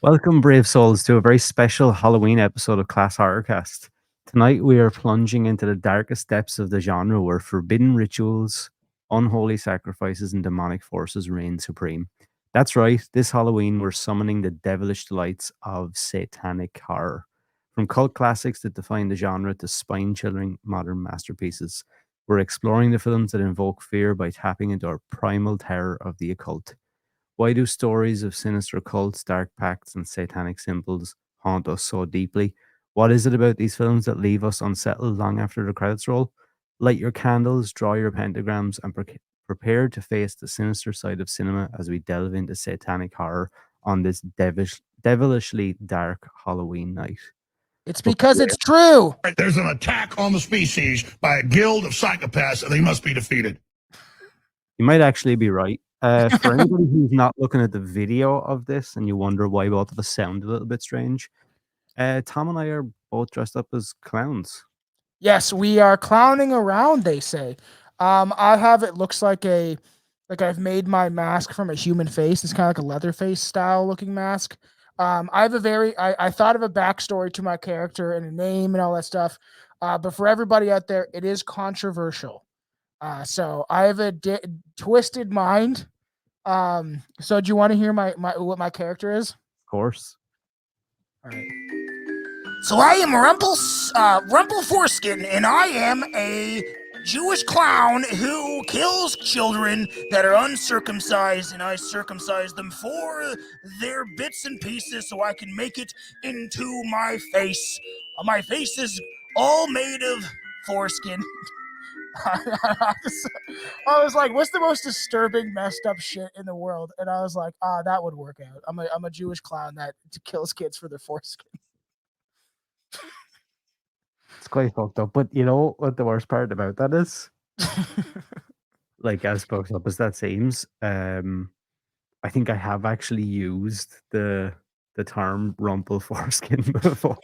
Welcome, brave souls, to a very special Halloween episode of ClassHorrorCast. Tonight, we are plunging into the darkest depths of the genre where forbidden rituals, unholy sacrifices, and demonic forces reign supreme. That's right, this Halloween, we're summoning the devilish delights of satanic horror. From cult classics that define the genre to spine chilling modern masterpieces, we're exploring the films that invoke fear by tapping into our primal terror of the occult. Why do stories of sinister cults, dark pacts, and satanic symbols haunt us so deeply? What is it about these films that leave us unsettled long after the credits roll? Light your candles, draw your pentagrams, and prepare to face the sinister side of cinema as we delve into satanic horror on this devilishly dark Halloween night. It's But because it's true. There's an attack on the species by a guild of psychopaths, and they must be defeated. you might actually be right. For anybody who's not looking at the video of this and you wonder why both of us sound a little bit strange, Tom and I are both dressed up as clowns. Yes, we are clowning around, they say. I have it looks like I've made my mask from a human face. It's kind of like a Leatherface style looking mask. I have I thought of a backstory to my character and a name and all that stuff. But for everybody out there, it is controversial. So I have a twisted mind. So do you want to hear what my character is? Of course. All right. So I am Rumple Foreskin, and I am a Jewish clown who kills children that are uncircumcised, and I circumcise them for their bits and pieces so I can make it into my face. My face is all made of foreskin. I was like, what's the most disturbing, messed up shit in the world? And I was like, that would work out. I'm a Jewish clown that kills kids for their foreskin. It's quite fucked up. But you know what the worst part about that is? Like, as fucked up as that seems, I think I have actually used the term rumple foreskin before.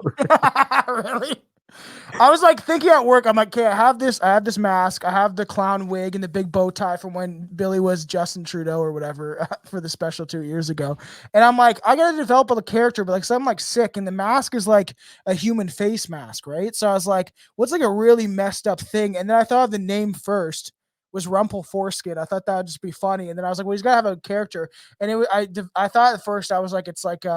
Really? I was like thinking at work, I'm like, okay, I have this mask, I have the clown wig and the big bow tie from when Billy was Justin Trudeau or whatever for the special 2 years ago. And I'm like, I gotta develop a character, but like, so I'm like sick, and the mask is like a human face mask, right? So I was like, what's like a really messed up thing? And then I thought of the name first was Rumple Foreskin. I thought that would just be funny. And then I was like, well, he's gotta have a character. And I thought at first I was like, it's like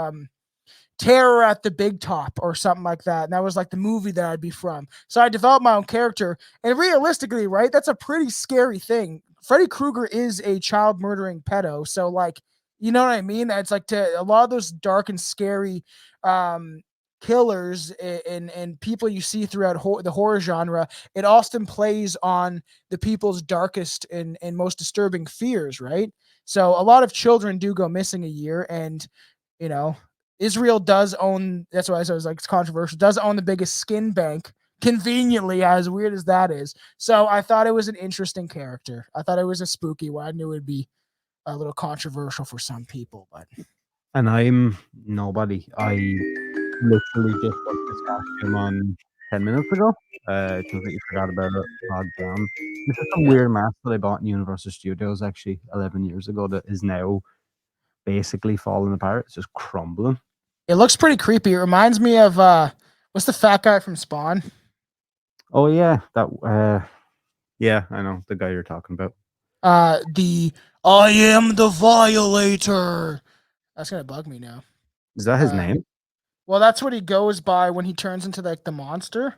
Terror at the Big Top or something like that. And that was like the movie that I'd be from. So I developed my own character. And realistically, right, that's a pretty scary thing. Freddy Krueger is a child murdering pedo. So like, you know what I mean? It's like a lot of those dark and scary killers and people you see throughout the horror genre, it often plays on the people's darkest and most disturbing fears, right? So a lot of children do go missing a year, and you know, Israel does own, that's why I was like, it's controversial, does own the biggest skin bank, conveniently, as weird as that is. So I thought it was an interesting character. I thought it was a spooky one. I knew it would be a little controversial for some people, but. And I'm nobody. I literally just put this costume on 10 minutes ago. I completely forgot about it. God damn. This is a weird mask that I bought in Universal Studios actually 11 years ago that is now basically falling apart. It's just crumbling. It looks pretty creepy. It reminds me of what's the fat guy from Spawn? Oh yeah, that yeah, I know the guy you're talking about. The I am the Violator. That's gonna bug me now. Is that his name? Well, that's what he goes by when he turns into like the monster.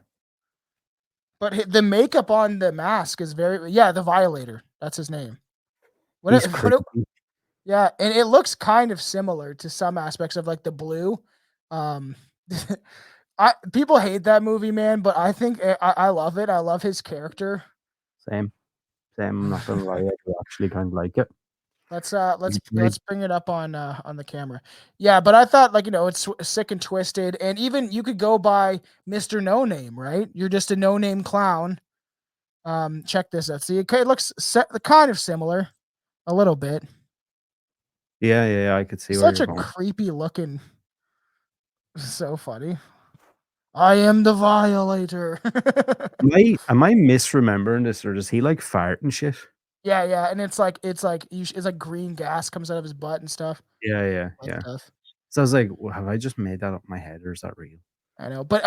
But the makeup on the mask is the Violator. That's his name. Yeah, and it looks kind of similar to some aspects of like the blue. People hate that movie, man, but I think I love it. I love his character. Same. I'm not gonna lie, I do actually kind of like it. Let's bring it up on the camera. Yeah, but I thought, like, you know, it's sick and twisted, and even you could go by Mr. No Name, right? You're just a no name clown. Check this out. See, okay, it looks kind of similar, a little bit. Yeah, I could see. Such a creepy looking. So funny. I am the Violator. Am I misremembering this, or does he like fart and shit? Yeah, and it's like green gas comes out of his butt and stuff. Yeah. Stuff. So I was like, well, have I just made that up in my head, or is that real? I know, but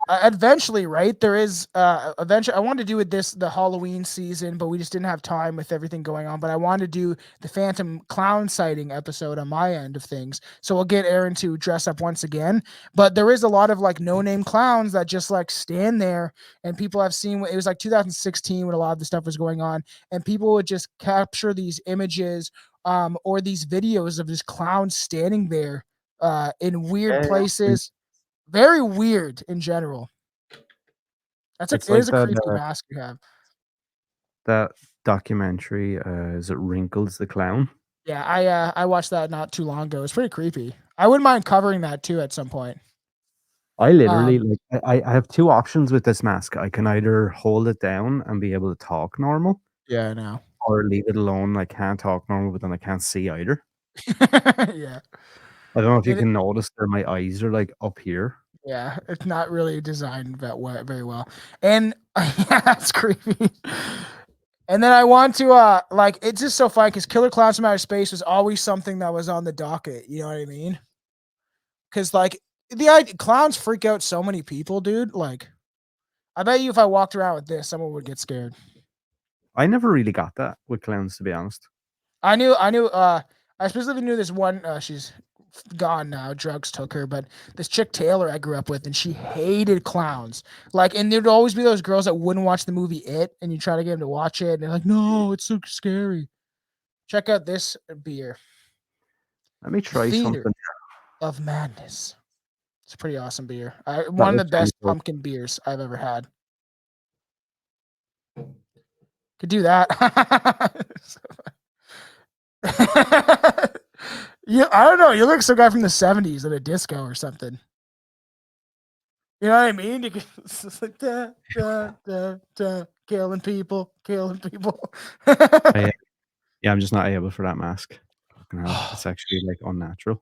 eventually, right? There is eventually. I wanted to do it the Halloween season, but we just didn't have time with everything going on. But I wanted to do the Phantom Clown sighting episode on my end of things, so we'll get Aaron to dress up once again. But there is a lot of like no name clowns that just like stand there, and people have seen. It was like 2016 when a lot of the stuff was going on, and people would just capture these images, or these videos of this clown standing there, in weird Yeah. places. Very weird in general. It It's is like a that creepy mask you have. that documentary. Is it Wrinkles the Clown? Yeah, I watched that not too long ago. It's pretty creepy. I wouldn't mind covering that too at some point. I literally Um, like I have two options with this mask. I can either hold it down and be able to talk normal, yeah, I know. or leave it alone. I can't talk normal, but then I can't see either. Yeah. I don't know if you It, can notice that my eyes are like up here. yeah, it's not really designed very well. And yeah, that's creepy. And then I want to like it's just so funny because Killer Clowns from Outer Space was always something that was on the docket, you know what I mean? Because like clowns freak out so many people, dude. Like I bet you if I walked around with this, someone would get scared. I never really got that with clowns, to be honest. I knew, I specifically knew this one, she's gone now, drugs took her, but this chick Taylor I grew up with, and she hated clowns. Like, and there'd always be those girls that wouldn't watch the movie It, and you try to get them to watch it, and they're like, no, it's so scary. Check out this beer. Let me try Theater something. of Madness. It's a pretty awesome beer. That One of looks the best really cool. pumpkin beers I've ever had. Could do that. Yeah, I don't know. You look like some guy from the 70s at a disco or something. You know what I mean? You could, it's just like da, da, da, da, killing people. Yeah, I'm just not able for that mask. Fucking hell, it's actually like unnatural.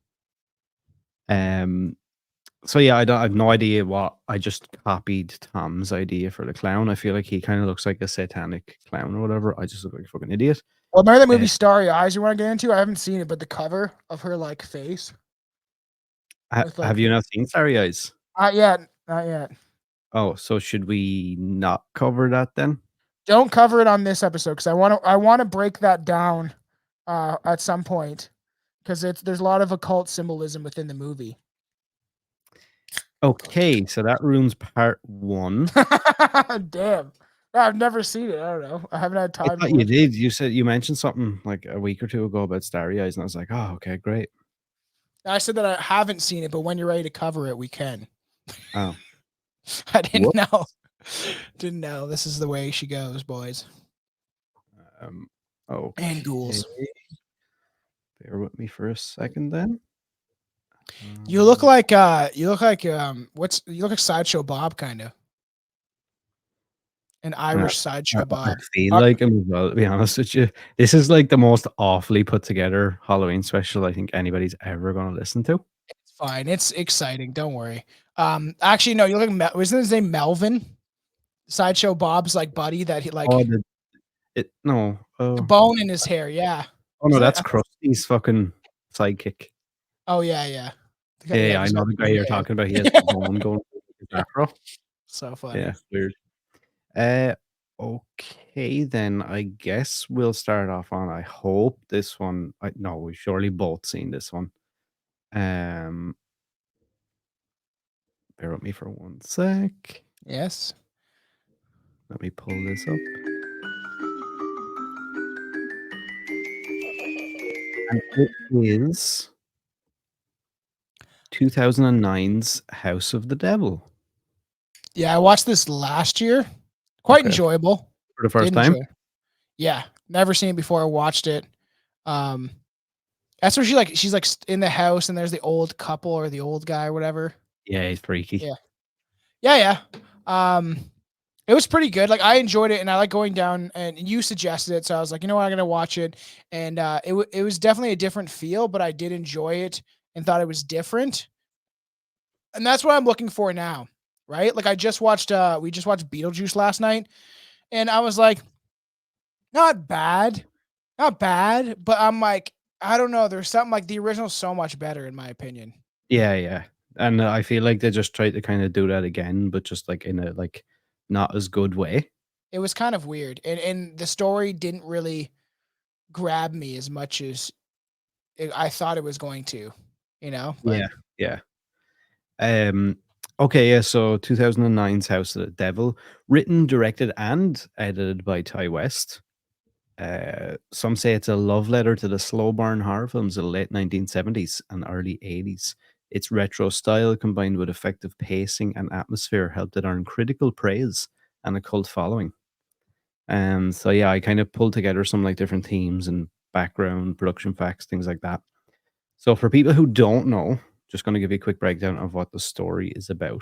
So yeah, I have no idea what I just copied Tom's idea for the clown. I feel like he kind of looks like a satanic clown or whatever. I just look like a fucking idiot. Well, remember that movie Starry Eyes you want to get into? I haven't seen it, but the cover of her like face. With, like, Have you not seen Starry Eyes? Not yet. Not yet. Oh, so should we not cover that then? Don't cover it on this episode because I want to break that down at some point because there's a lot of occult symbolism within the movie. Okay, so that ruins part 1. Damn. I've never seen it. I don't know. I haven't had I time. thought you did. You mentioned something like a week or two ago about Starry Eyes, and I was like, oh, okay, great. I said that I haven't seen it, but when you're ready to cover it, we can. Oh. I didn't know. Didn't know. This is the way she goes, boys. Oh. And ghouls. Bear with me for a second then. You look like Sideshow Bob kind of. An Irish Sideshow Bob. I feel like him as well, to be honest with you. This is like the most awfully put together Halloween special I think anybody's ever going to listen to. It's fine. It's exciting. Don't worry. Actually, no, you look like wasn't his name Melvin? Sideshow Bob's like buddy that he like the bone in his hair, yeah. Oh no, that's Krusty's fucking sidekick. Oh yeah. Yeah, I know the guy you're talking about. He has the bone going through his afro. So funny. Yeah, weird. Okay, then I guess we'll start off on. I hope this one. No, we've surely both seen this one. Bear with me for 1 sec. Yes. Let me pull this up. And it is 2009's House of the Devil. Yeah, I watched this last year. Quite enjoyable. For the first time? Yeah. Never seen it before. I watched it. That's where she's like in the house and there's the old couple or the old guy or whatever. Yeah, he's freaky. Yeah. It was pretty good. Like I enjoyed it and I like going down and you suggested it. So I was like, you know what, I'm going to watch it. And it was definitely a different feel, but I did enjoy it and thought it was different. And that's what I'm looking for now. Right? Like we just watched Beetlejuice last night and I was like, not bad, but I'm like, I don't know. There's something like the original so much better in my opinion. Yeah. And I feel like they just tried to kind of do that again, but just like in a like not as good way. It was kind of weird, and the story didn't really grab me as much as I thought it was going to, but Yeah. Okay, yeah, so 2009's House of the Devil, written, directed, and edited by Ty West. Some say it's a love letter to the slow burn horror films of the late 1970s and early 80s. Its retro style, combined with effective pacing and atmosphere, helped it earn critical praise and a cult following. And so, yeah, I kind of pulled together some like different themes and background, production facts, things like that. So, for people who don't know, just going to give you a quick breakdown of what the story is about.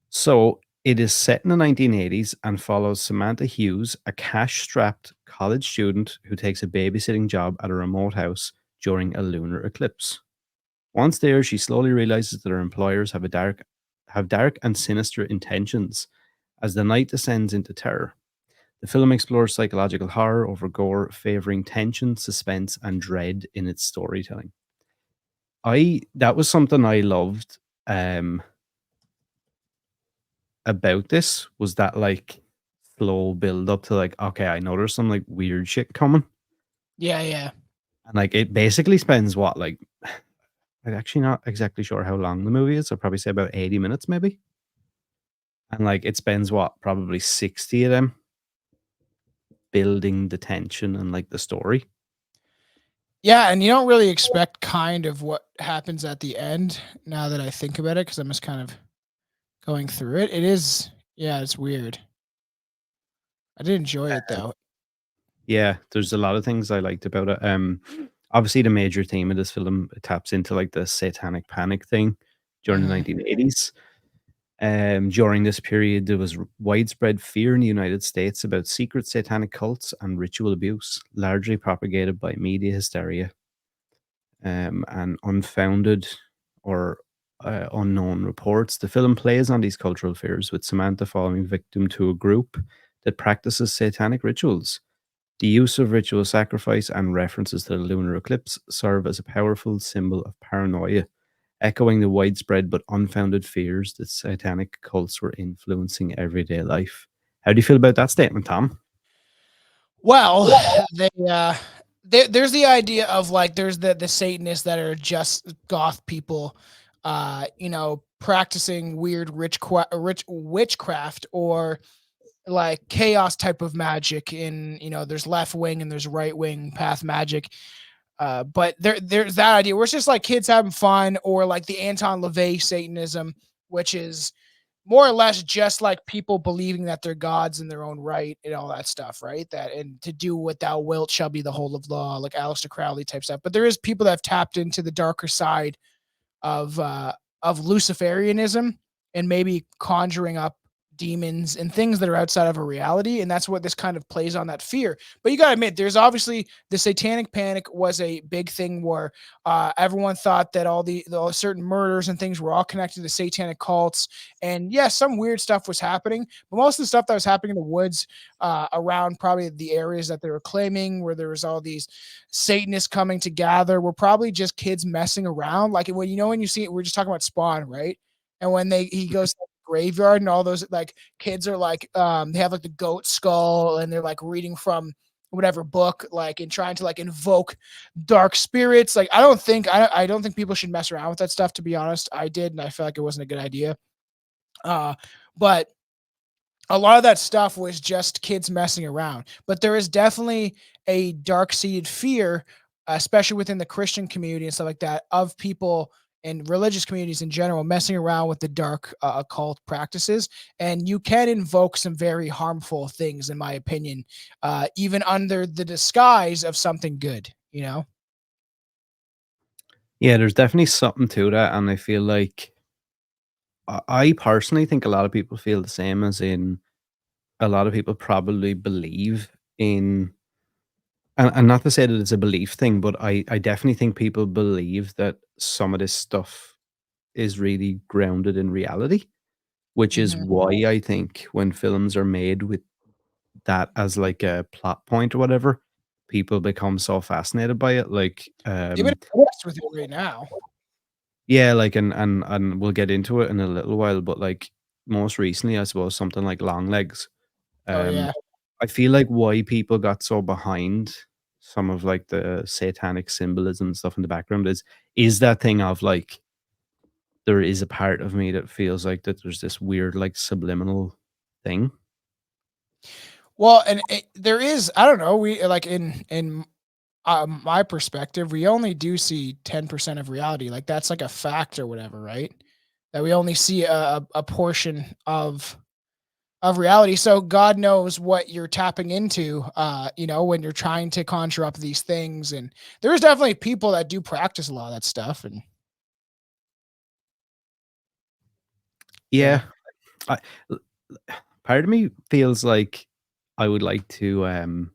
So it is set in the 1980s and follows Samantha Hughes, a cash strapped college student who takes a babysitting job at a remote house during a lunar eclipse. Once there, she slowly realizes that her employers have dark and sinister intentions as the night descends into terror. The film explores psychological horror over gore, favoring tension, suspense, and dread in its storytelling. I That was something I loved. About this was that like slow build up to like, okay, I know there's some like weird shit coming. yeah. And like it basically spends what, like I'm actually not exactly sure how long the movie is. I'll probably say about 80 minutes maybe. And like it spends what, probably 60 of them building the tension and like the story. Yeah, and you don't really expect kind of what happens at the end now that I think about it, because I'm just kind of going through it. It is, yeah, it's weird. I did enjoy it though. Yeah, there's a lot of things I liked about it. Obviously the major theme of this film taps into like the satanic panic thing during the Mhm. 1980s. During this period, there was widespread fear in the United States about secret satanic cults and ritual abuse, largely propagated by media hysteria and unfounded or unknown reports. The film plays on these cultural fears, with Samantha falling victim to a group that practices satanic rituals. The use of ritual sacrifice and references to the lunar eclipse serve as a powerful symbol of paranoia, echoing the widespread but unfounded fears that satanic cults were influencing everyday life. How do you feel about that statement, Tom? Well, they there's the idea of like there's the Satanists that are just goth people, practicing weird rich witchcraft or like chaos type of magic. In there's left wing and there's right wing path magic. But there's that idea where it's just like kids having fun, or like the Anton LaVey Satanism, which is more or less just like people believing that they're gods in their own right and all that stuff, right? That and to do what thou wilt shall be the whole of law, like Aleister Crowley type stuff. But there is people that have tapped into the darker side of Luciferianism and maybe conjuring up demons and things that are outside of a reality, and that's what this kind of plays on, that fear. But you got to admit, there's obviously the satanic panic was a big thing where everyone thought that all the certain murders and things were all connected to satanic cults, and yes, some weird stuff was happening, but most of the stuff that was happening in the woods around probably the areas that they were claiming where there was all these Satanists coming together were probably just kids messing around. Like when you see it, we're just talking about Spawn, right? And when he goes to the graveyard and all those like kids are like they have like the goat skull and they're like reading from whatever book, like and trying to like invoke dark spirits. Like I don't think people should mess around with that stuff, to be honest. I did, and I felt like it wasn't a good idea. But a lot of that stuff was just kids messing around. But there is definitely a dark-seated fear, especially within the Christian community and stuff like that, of people and religious communities in general messing around with the dark occult practices. And you can invoke some very harmful things, in my opinion, even under the disguise of something good. Yeah, there's definitely something to that, and I feel like I personally think a lot of people feel the same, as in a lot of people probably believe in, and not to say that it's a belief thing, but I definitely think people believe that some of this stuff is really grounded in reality, which is Mhm. why I think when films are made with that as like a plot point or whatever, people become so fascinated by it. Like, They've been obsessed with it right now. Yeah, like and we'll get into it in a little while, but like most recently, I suppose something like long legs. Oh Um, yeah. I feel like why people got so behind some of like the satanic symbolism and stuff in the background is that thing of like there is a part of me that feels like that there's this weird like subliminal thing. Well, and there is, I don't know, we like in my perspective, we only do see 10% of reality. Like that's like a fact or whatever, right? That we only see a portion of reality. So God knows what you're tapping into, when you're trying to conjure up these things. And there's definitely people that do practice a lot of that stuff. And yeah. Yeah, I, l- part of me feels like I would like to and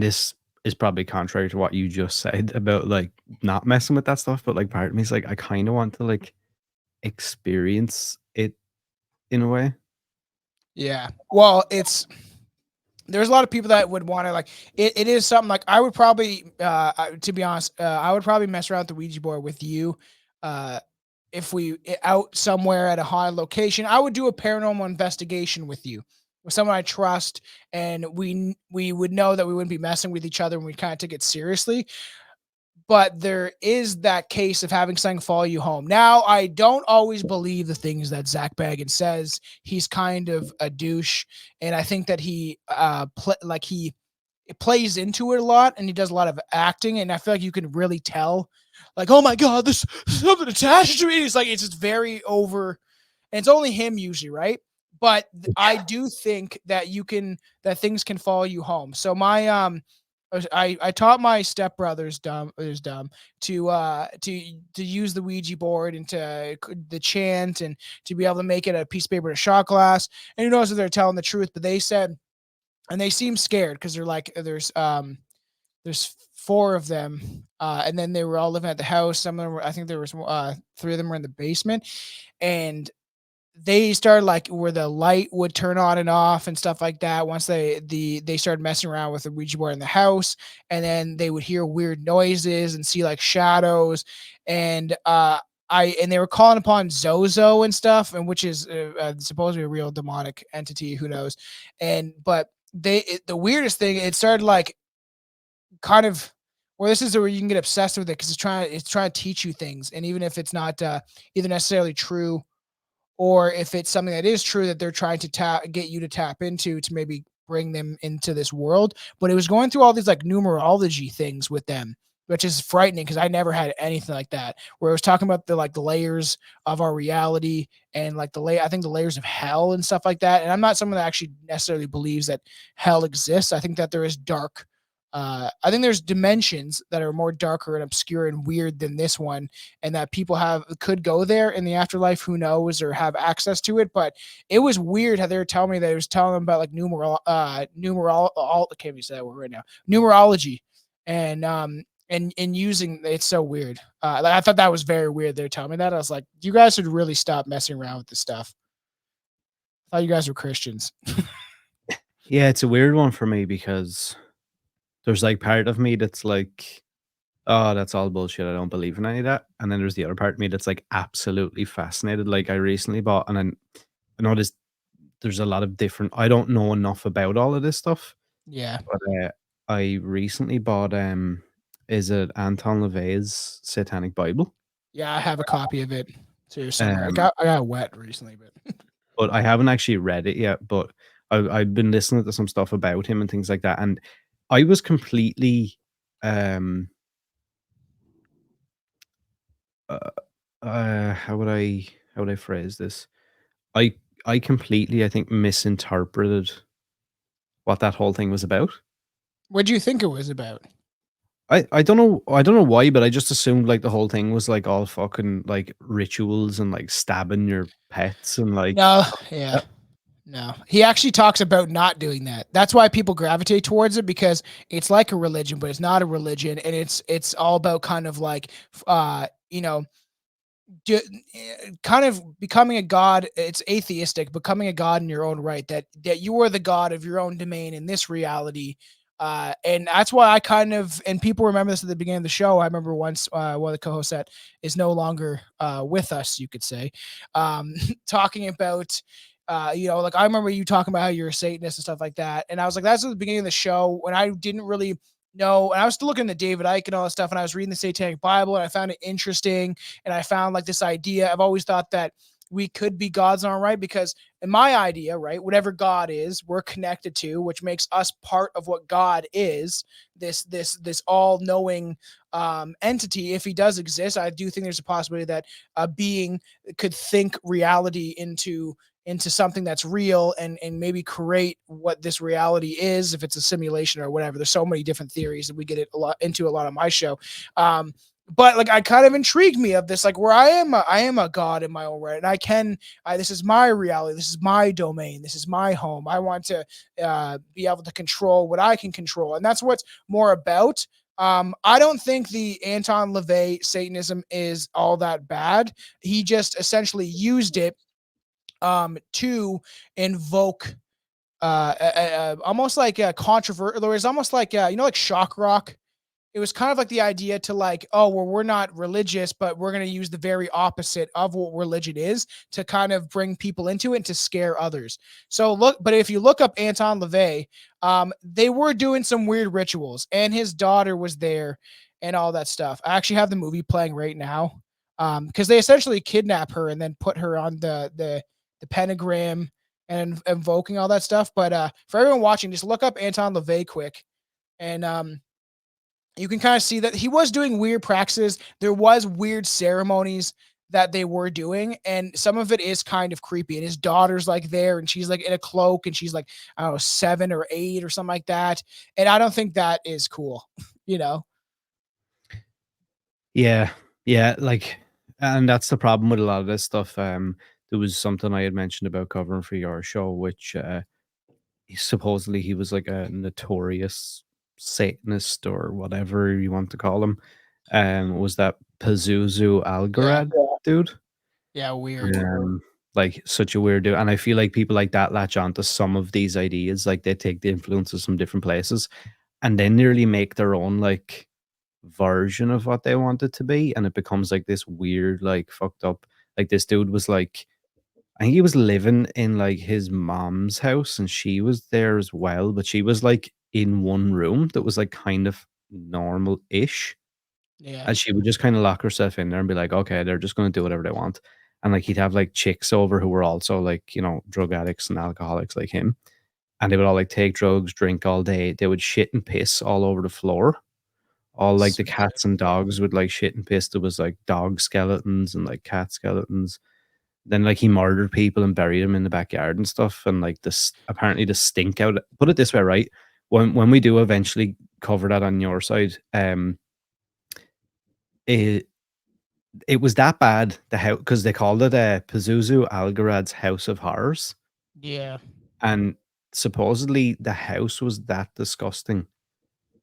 this is probably contrary to what you just said about like not messing with that stuff, but like part of me is like I kind of want to like experience it in a way. Yeah. Well, there's a lot of people that would want to like it is something like I would probably to be honest, I would probably mess around with the Ouija board with you. Uh if we out somewhere at a high location, I would do a paranormal investigation with you. With someone I trust, and we would know that we wouldn't be messing with each other and we kind of take it seriously. But there is that case of having something follow you home. Now, I don't always believe the things that Zach Baggins says. He's kind of a douche, and I think that he he plays into it a lot, and he does a lot of acting, and I feel like you can really tell, like, oh my god, this something attached to me. It's like it's just very over, and it's only him usually, right? But I do think that that things can follow you home. So I taught my stepbrothers to use the Ouija board and the chant and to be able to make it a piece of paper and a shot glass. And who knows if they're telling the truth, but they said, and they seem scared because they're like, there's four of them, and then they were all living at the house. Some of them I think there was three of them were in the basement, and they started like where the light would turn on and off and stuff like that once they started messing around with the Ouija board in the house, and then they would hear weird noises and see like shadows, and they were calling upon Zozo and stuff, and which is supposed to be a real demonic entity, who knows, but the weirdest thing, it started like kind of, well, this is where you can get obsessed with it because it's trying to teach you things, and even if it's not either necessarily true, or if it's something that is true that they're trying to get you to tap into to maybe bring them into this world. But it was going through all these like numerology things with them, which is frightening because I never had anything like that. Where it was talking about the layers of our reality and like I think the layers of hell and stuff like that. And I'm not someone that actually necessarily believes that hell exists. I think that there is dark. I think there's dimensions that are more darker and obscure and weird than this one, and that people could go there in the afterlife, who knows, or have access to it. But it was weird how they were telling me that it was telling them about like I can't even say that word right now, numerology, and using it's so weird. Like I thought that was very weird. They're telling me that. I was like, you guys should really stop messing around with this stuff. I thought you guys were Christians. Yeah, it's a weird one for me because there's like part of me that's like, oh, that's all bullshit. I don't believe in any of that. And then there's the other part of me that's like absolutely fascinated. Like I recently bought, and I noticed there's a lot of different. I don't know enough about all of this stuff, Yeah. but I recently bought is it Anton LaVey's Satanic Bible? Yeah, I have a copy of it. It's here somewhere. Um, I got wet recently, but but I haven't actually read it yet. But I've been listening to some stuff about him and things like that, and I was completely um uh, how would I phrase this? I I completely I think misinterpreted what that whole thing was about. what do you think it was about? I don't know why, but I just assumed like the whole thing was like all fucking like rituals and like stabbing your pets and like No, stuff yeah. like that. No, he actually talks about not doing that. That's why people gravitate towards it, because it's like a religion, but it's not a religion, and it's all about kind of like, uh, you know, kind of becoming a god. It's atheistic, becoming a god in your own right. That you are the god of your own domain in this reality, And that's why I kind of, and people remember this at the beginning of the show. I remember once one of the co-hosts that is no longer with us, you could say, talking about, like I remember you talking about how you're a Satanist and stuff like that. And I was like, that's at the beginning of the show when I didn't really know. And I was still looking at David Icke and all that stuff. And I was reading the Satanic Bible and I found it interesting. And I found like this idea. I've always thought that we could be gods in our right, because in my idea, right, whatever God is, we're connected to, which makes us part of what God is, this all-knowing entity. If he does exist, I do think there's a possibility that a being could think reality into something that's real and maybe create what this reality is, if it's a simulation or whatever. There's so many different theories that we get into a lot of my show. But like, I kind of intrigued me of this, like where I am a god in my own right, and this is my reality, this is my domain, this is my home. I want to be able to control what I can control, and that's what's more about. I don't think the Anton LaVey Satanism is all that bad. He just essentially used it to invoke almost like a controversial. It was almost like like shock rock. It was kind of like the idea to like, oh, well, we're not religious, but we're going to use the very opposite of what religion is to kind of bring people into it and to scare others. So but if you look up Anton LaVey, they were doing some weird rituals, and his daughter was there and all that stuff. I actually have the movie playing right now, because they essentially kidnap her and then put her on the pentagram and invoking all that stuff. But for everyone watching, just look up Anton LaVey quick, and you can kind of see that he was doing weird practices. There was weird ceremonies that they were doing, and some of it is kind of creepy. And his daughter's like there, and she's like in a cloak, and she's like, I don't know, 7 or 8 or something like that. And I don't think that is cool, you know? Yeah, like, and that's the problem with a lot of this stuff. There was something I had mentioned about covering for your show, which supposedly he was like a notorious Satanist or whatever you want to call him. Was that Pazuzu Algarad dude? Yeah, weird. Like such a weird dude. And I feel like people like that latch onto some of these ideas, like they take the influences from different places and then nearly make their own like version of what they want it to be, and it becomes like this weird, like fucked up. Like this dude was like, I think he was living in like his mom's house, and she was there as well, but she was like in one room that was like kind of normal-ish, Yeah. and she would just kind of lock herself in there and be like, okay, they're just going to do whatever they want. And like he'd have like chicks over who were also like, drug addicts and alcoholics like him, and they would all like take drugs, drink all day. They would shit and piss all over the floor. All like the cats and dogs would like shit and piss. There was like dog skeletons and like cat skeletons. Then like he murdered people and buried them in the backyard and stuff. And like this, apparently the stink out. Put it this way, right? When we do eventually cover that on your side, it was that bad. The house, because they called it Pazuzu Algarad's House of Horrors, Yeah. and supposedly the house was that disgusting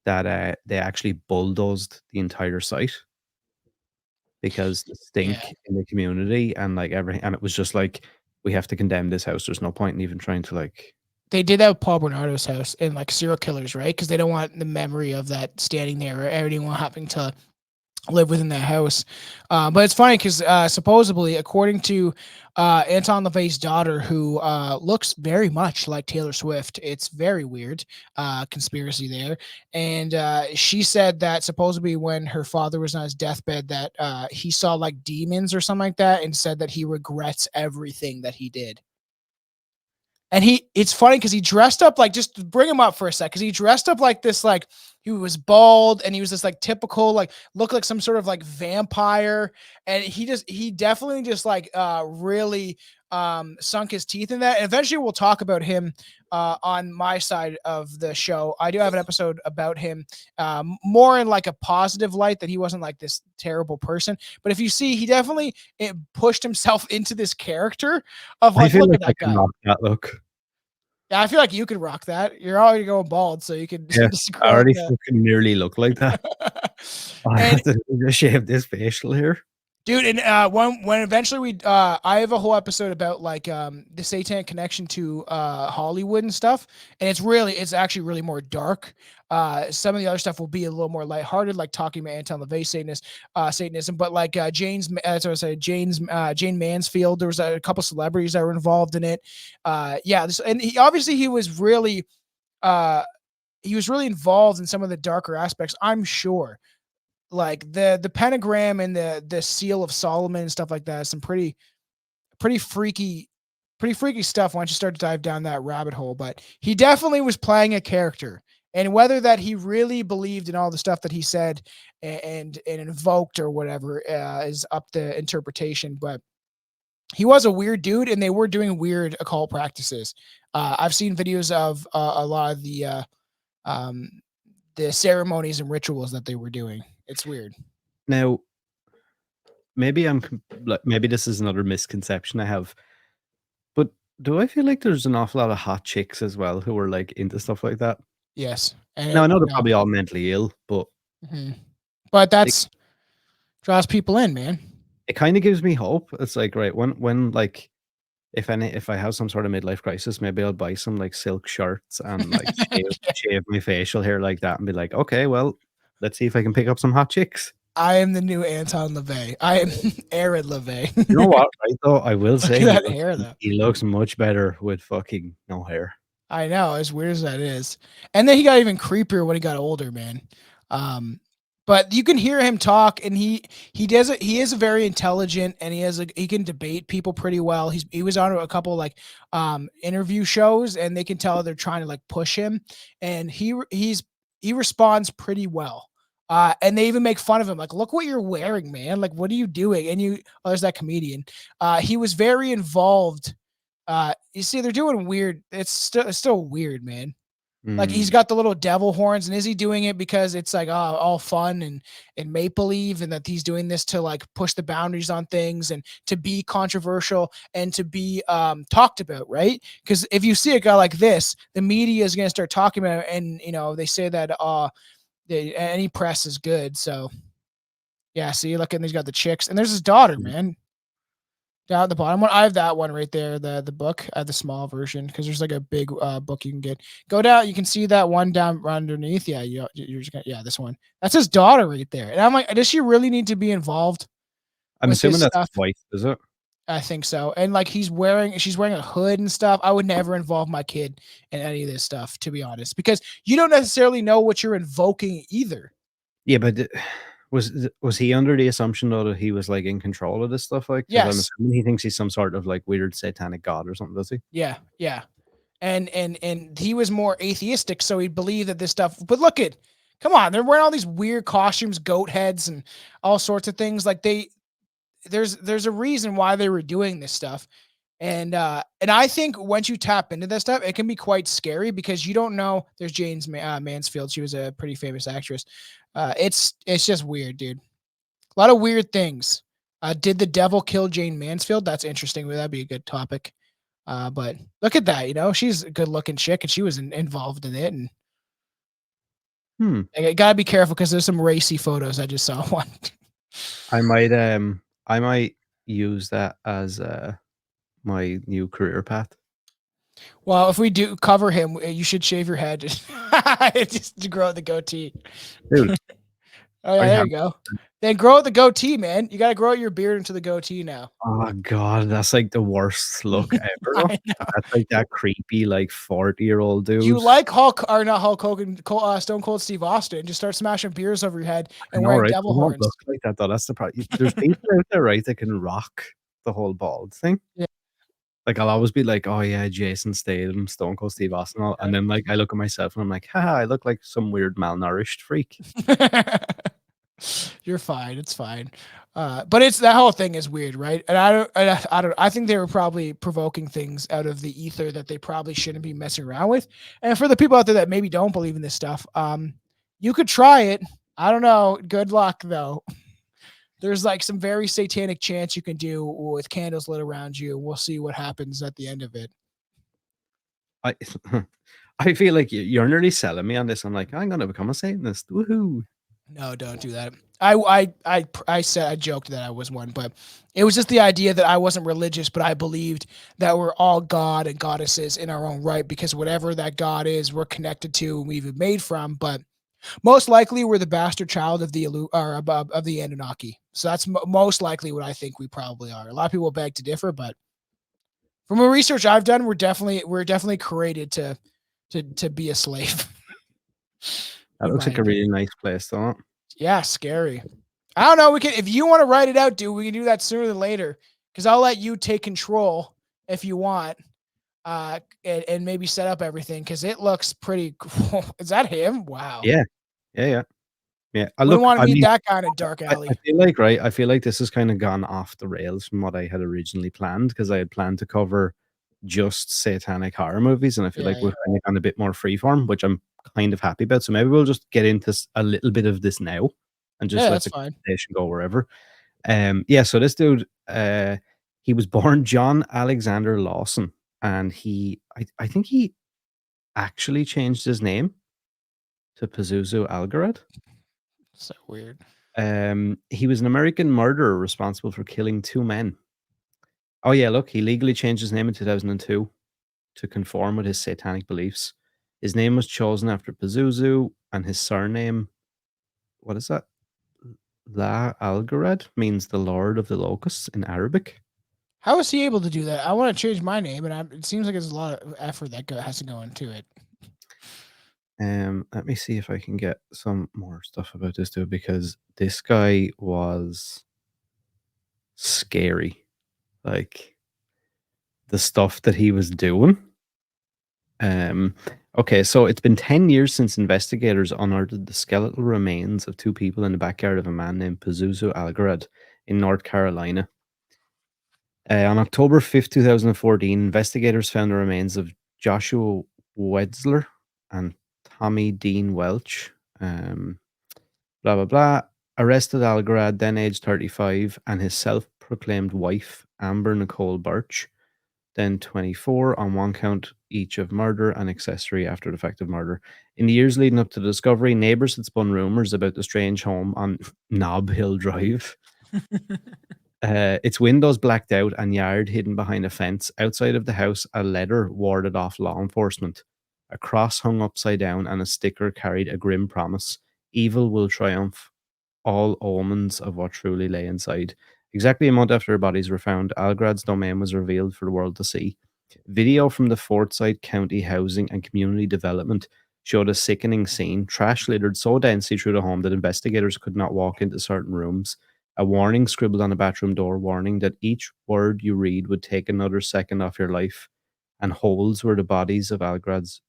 that they actually bulldozed the entire site because the stink in the community and like everything, and it was just like, we have to condemn this house. There's no point in even trying to like. They did that with Paul Bernardo's house and like serial killers, right? Because they don't want the memory of that standing there or anyone having to live within that house. But it's funny because supposedly, according to Anton LaVey's daughter, who looks very much like Taylor Swift, it's very weird conspiracy there. And she said that supposedly when her father was on his deathbed, that he saw like demons or something like that, and said that he regrets everything that he did. And it's funny because he dressed up like, just to bring him up for a sec, because he dressed up like this, like he was bald and he was this like typical, like looked like some sort of like vampire. And he definitely just like really sunk his teeth in that. And eventually we'll talk about him on my side of the show. I do have an episode about him more in like a positive light, that he wasn't like this terrible person. But if you see, he definitely pushed himself into this character of like, look at that guy. That look. Yeah, I feel like you could rock that. You're already going bald, so you could. Yeah, I already fucking nearly look like that. I have to shave this facial hair. Dude, and when eventually I have a whole episode about like the Satanic connection to Hollywood and stuff, and it's actually really more dark. Some of the other stuff will be a little more lighthearted, like talking about Anton LaVey Satanism. But like Jane Mansfield, there was a couple celebrities that were involved in it. And he was really involved in some of the darker aspects, I'm sure. Like the pentagram and the seal of Solomon and stuff like that. Some pretty freaky stuff once you start to dive down that rabbit hole. But he definitely was playing a character, and whether that he really believed in all the stuff that he said and invoked or whatever is up to interpretation. But he was a weird dude, and they were doing weird occult practices. I've seen videos of a lot of the ceremonies and rituals that they were doing. It's weird. Now, maybe maybe this is another misconception I have, but do I feel like there's an awful lot of hot chicks as well who are like into stuff like that? Yes. Now I know they're probably all mentally ill, but but that's draws people in, man. It kind of gives me hope. It's like, right, when like if I have some sort of midlife crisis, maybe I'll buy some like silk shirts and like shave my facial hair like that and be like, okay, well, let's see if I can pick up some hot chicks. I am the new Anton LaVey. I am Aaron LaVey. You know what, right though? I will say that hair though. He looks much better with fucking no hair. I know, as weird as that is. And then he got even creepier when he got older, man. But you can hear him talk, and he is very intelligent, and he can debate people pretty well. He was on a couple like interview shows, and they can tell they're trying to like push him, and he responds pretty well. And they even make fun of him, like, look what you're wearing, man. Like, what are you doing? And there's that comedian. He was very involved. You see, they're doing weird. It's still weird, man. Like he's got the little devil horns, and is he doing it because it's like all fun and make-believe, and that he's doing this to like push the boundaries on things and to be controversial and to be talked about, right? Because if you see a guy like this, the media is going to start talking about it, and they say that any press is good. So yeah, see, look, and he's got the chicks, and there's his daughter, man. Down at the bottom one, I have that one right there, the book. I have the small version because there's like a big book you can get. Go down, you can see that one down underneath. Yeah, you're just gonna, this one. That's his daughter right there. And I'm like, does she really need to be involved? I'm assuming that's his wife, is it? I think so. And like she's wearing a hood and stuff. I would never involve my kid in any of this stuff, to be honest, because you don't necessarily know what you're invoking either. Yeah, but was he under the assumption though that he was like in control of this stuff? Like, yes, I'm assuming he thinks he's some sort of like weird satanic god or something, does he? Yeah. And he was more atheistic, so he believed that this stuff. But come on, they're wearing all these weird costumes, goat heads, and all sorts of things. Like there's a reason why they were doing this stuff. And I think once you tap into this stuff, it can be quite scary because you don't know. There's Jane Mansfield. She was a pretty famous actress. It's just weird, dude. A lot of weird things. Did the devil kill Jane Mansfield? That's interesting. That'd be a good topic. But look at that. She's a good looking chick, and she was involved in it. And I gotta be careful because there's some racy photos. I just saw one. I might use that as my new career path. Well, if we do cover him, you should shave your head just to grow the goatee. Dude. Oh, yeah, there you go. Then grow out the goatee, man. You got to grow out your beard into the goatee now. Oh God, that's like the worst look ever. That's like that creepy, like 40-year-old dude. You like Hulk or not Hulk Hogan, Stone Cold Steve Austin? Just start smashing beers over your head and wearing devil horns. Look like that though. That's the problem. There's people out there, right, that can rock the whole bald thing. Yeah. Like I'll always be like, oh yeah, Jason Statham, Stone Cold Steve Austin, and then like I look at myself and I'm like, haha, I look like some weird malnourished freak. You're fine. It's fine. But it's that whole thing is weird, right? And I think they were probably provoking things out of the ether that they probably shouldn't be messing around with. And for the people out there that maybe don't believe in this stuff, you could try it. I don't know. Good luck though. There's like some very satanic chants you can do with candles lit around you. We'll see what happens at the end of it. I feel like you're nearly selling me on this. I'm like, I'm gonna become a Satanist. Woohoo! No, don't do that. I said, I joked that I was one, but it was just the idea that I wasn't religious, but I believed that we're all God and goddesses in our own right, because whatever that God is, we're connected to and we've been made from. But most likely, we're the bastard child of the of the Anunnaki. So that's most likely what I think we probably are. A lot of people beg to differ, but from the research I've done, we're definitely created to be a slave. That looks like a really nice place, don't it? Yeah, scary. I don't know. We can, if you want to write it out, dude, we can do that sooner than later. Because I'll let you take control if you want, and maybe set up everything. Because it looks pretty cool. Is that him? Wow. Yeah. I wouldn't want to meet mean, that guy in a dark alley. I feel like this has kind of gone off the rails from what I had originally planned, because I had planned to cover just satanic horror movies, and I feel like we're kind of gone a bit more freeform, which I'm kind of happy about. So maybe we'll just get into a little bit of this now and just let the conversation go wherever. So this dude, he was born John Alexander Lawson, and I think he actually changed his name to Pazuzu Algarad. So weird. He was an American murderer responsible for killing 2 men. Oh yeah, look, he legally changed his name in 2002 to conform with his satanic beliefs. His name was chosen after Pazuzu, and his surname, what is that? La Algarad means the Lord of the Locusts in Arabic. How is he able to do that? I want to change my name, and it seems like there's a lot of effort that has to go into it. Let me see if I can get some more stuff about this dude, because this guy was scary. Like, the stuff that he was doing. Okay, so it's been 10 years since investigators unearthed the skeletal remains of 2 people in the backyard of a man named Pazuzu Algarad in North Carolina. On October 5th, 2014, investigators found the remains of Joshua Wetzler and Tommy Dean Welch. Blah, blah, blah. Arrested Algarad, then aged 35, and his self-proclaimed wife, Amber Nicole Birch, then 24, on 1 count each of murder and accessory after the fact of murder. In the years leading up to the discovery, neighbors had spun rumors about the strange home on Nob Hill Drive. Its windows blacked out and yard hidden behind a fence. Outside of the house, a letter warded off law enforcement. A cross hung upside down, and a sticker carried a grim promise: evil will triumph. All omens of what truly lay inside. Exactly a month after their bodies were found, Algarad's domain was revealed for the world to see. Video from the Forsyth County Housing and Community Development showed a sickening scene, trash littered so densely through the home that investigators could not walk into certain rooms. A warning scribbled on a bathroom door, warning that each word you read would take another second off your life, and holes where the bodies of Algarad's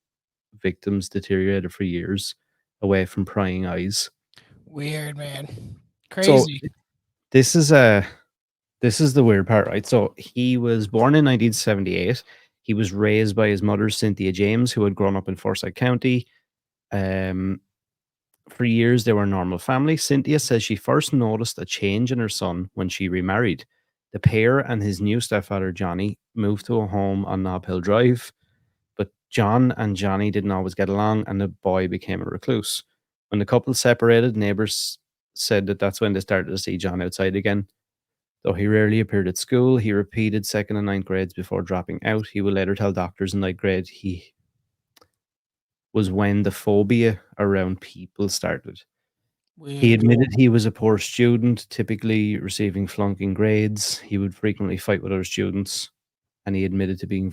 victims deteriorated for years, away from prying eyes. Weird, man. Crazy. So, this is the weird part, right? So he was born in 1978. He was raised by his mother, Cynthia James, who had grown up in Forsyth County. For years, they were a normal family. Cynthia says she first noticed a change in her son when she remarried. The pair and his new stepfather, Johnny, moved to a home on Nob Hill Drive, but John and Johnny didn't always get along, and the boy became a recluse. When the couple separated, neighbors said that that's when they started to see John outside again. Though he rarely appeared at school, he repeated 2nd and 9th grades before dropping out. He would later tell doctors in 9th grade he was when the phobia around people started. Weird. He admitted he was a poor student, typically receiving flunking grades. He would frequently fight with other students, and he admitted to being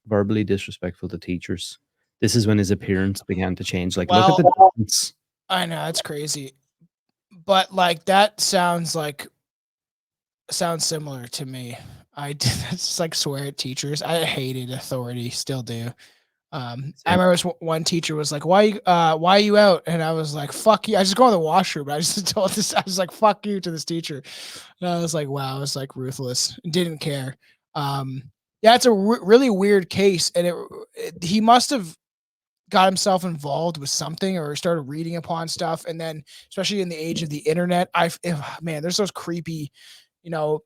verbally disrespectful to teachers. This is when his appearance began to change. Like, look at the difference. I know, that's crazy. But like, that sounds similar to me. It's like swear at teachers. I hated authority, still do. I remember one teacher was like, why are you out? And I was like, fuck you. I just go in the washroom. I just told this, I was like, fuck you to this teacher. And I was like, wow, it's like ruthless. Didn't care. Yeah, it's a really weird case. And he must have got himself involved with something or started reading upon stuff. And then, especially in the age of the internet, man, there's those creepy, almost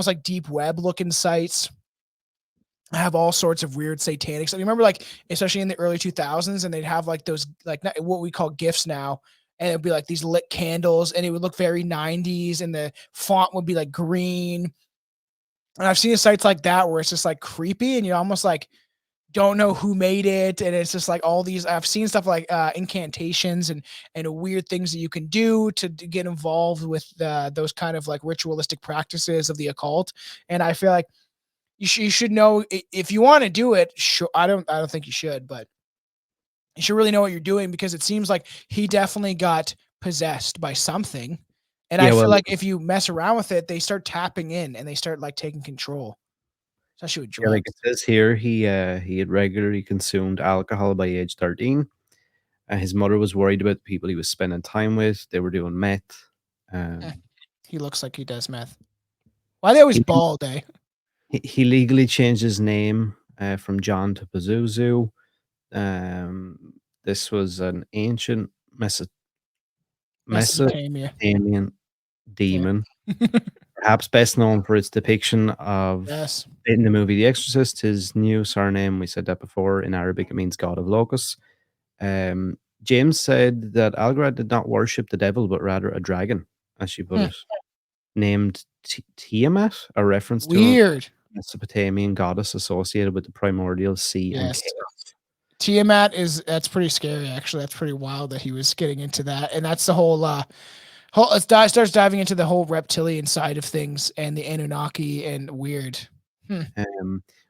like deep web looking sites. I have all sorts of weird satanic stuff. You remember, like, especially in the early 2000s, and they'd have like those, like, what we call GIFs now, and it'd be like these lit candles, and it would look very 90s, and the font would be like green. And I've seen sites like that where it's just like creepy, and you almost like don't know who made it, and it's just like all these. I've seen stuff like incantations and weird things that you can do to get involved with those kind of like ritualistic practices of the occult. And I feel like you should know if you want to do it. Sure, I don't think you should, but you should really know what you're doing, because it seems like he definitely got possessed by something. And I feel like if you mess around with it, they start tapping in and they start like taking control. Especially with drugs. Like it says here, he had regularly consumed alcohol by age 13. His mother was worried about the people he was spending time with. They were doing meth. He looks like he does meth. Why are they always bald, eh? He legally changed his name from John to Pazuzu. This was an ancient Mesopotamian demon, perhaps best known for its depiction of in the movie The Exorcist. His new surname, we said that before, in Arabic it means God of Locusts. James said that Algarad did not worship the devil, but rather a dragon, as she put it, named Tiamat, a reference to a Mesopotamian goddess associated with the primordial sea and chaos. Tiamat that's pretty scary, actually. That's pretty wild that he was getting into that. And that's the whole it starts diving into the whole reptilian side of things and the Anunnaki and weird.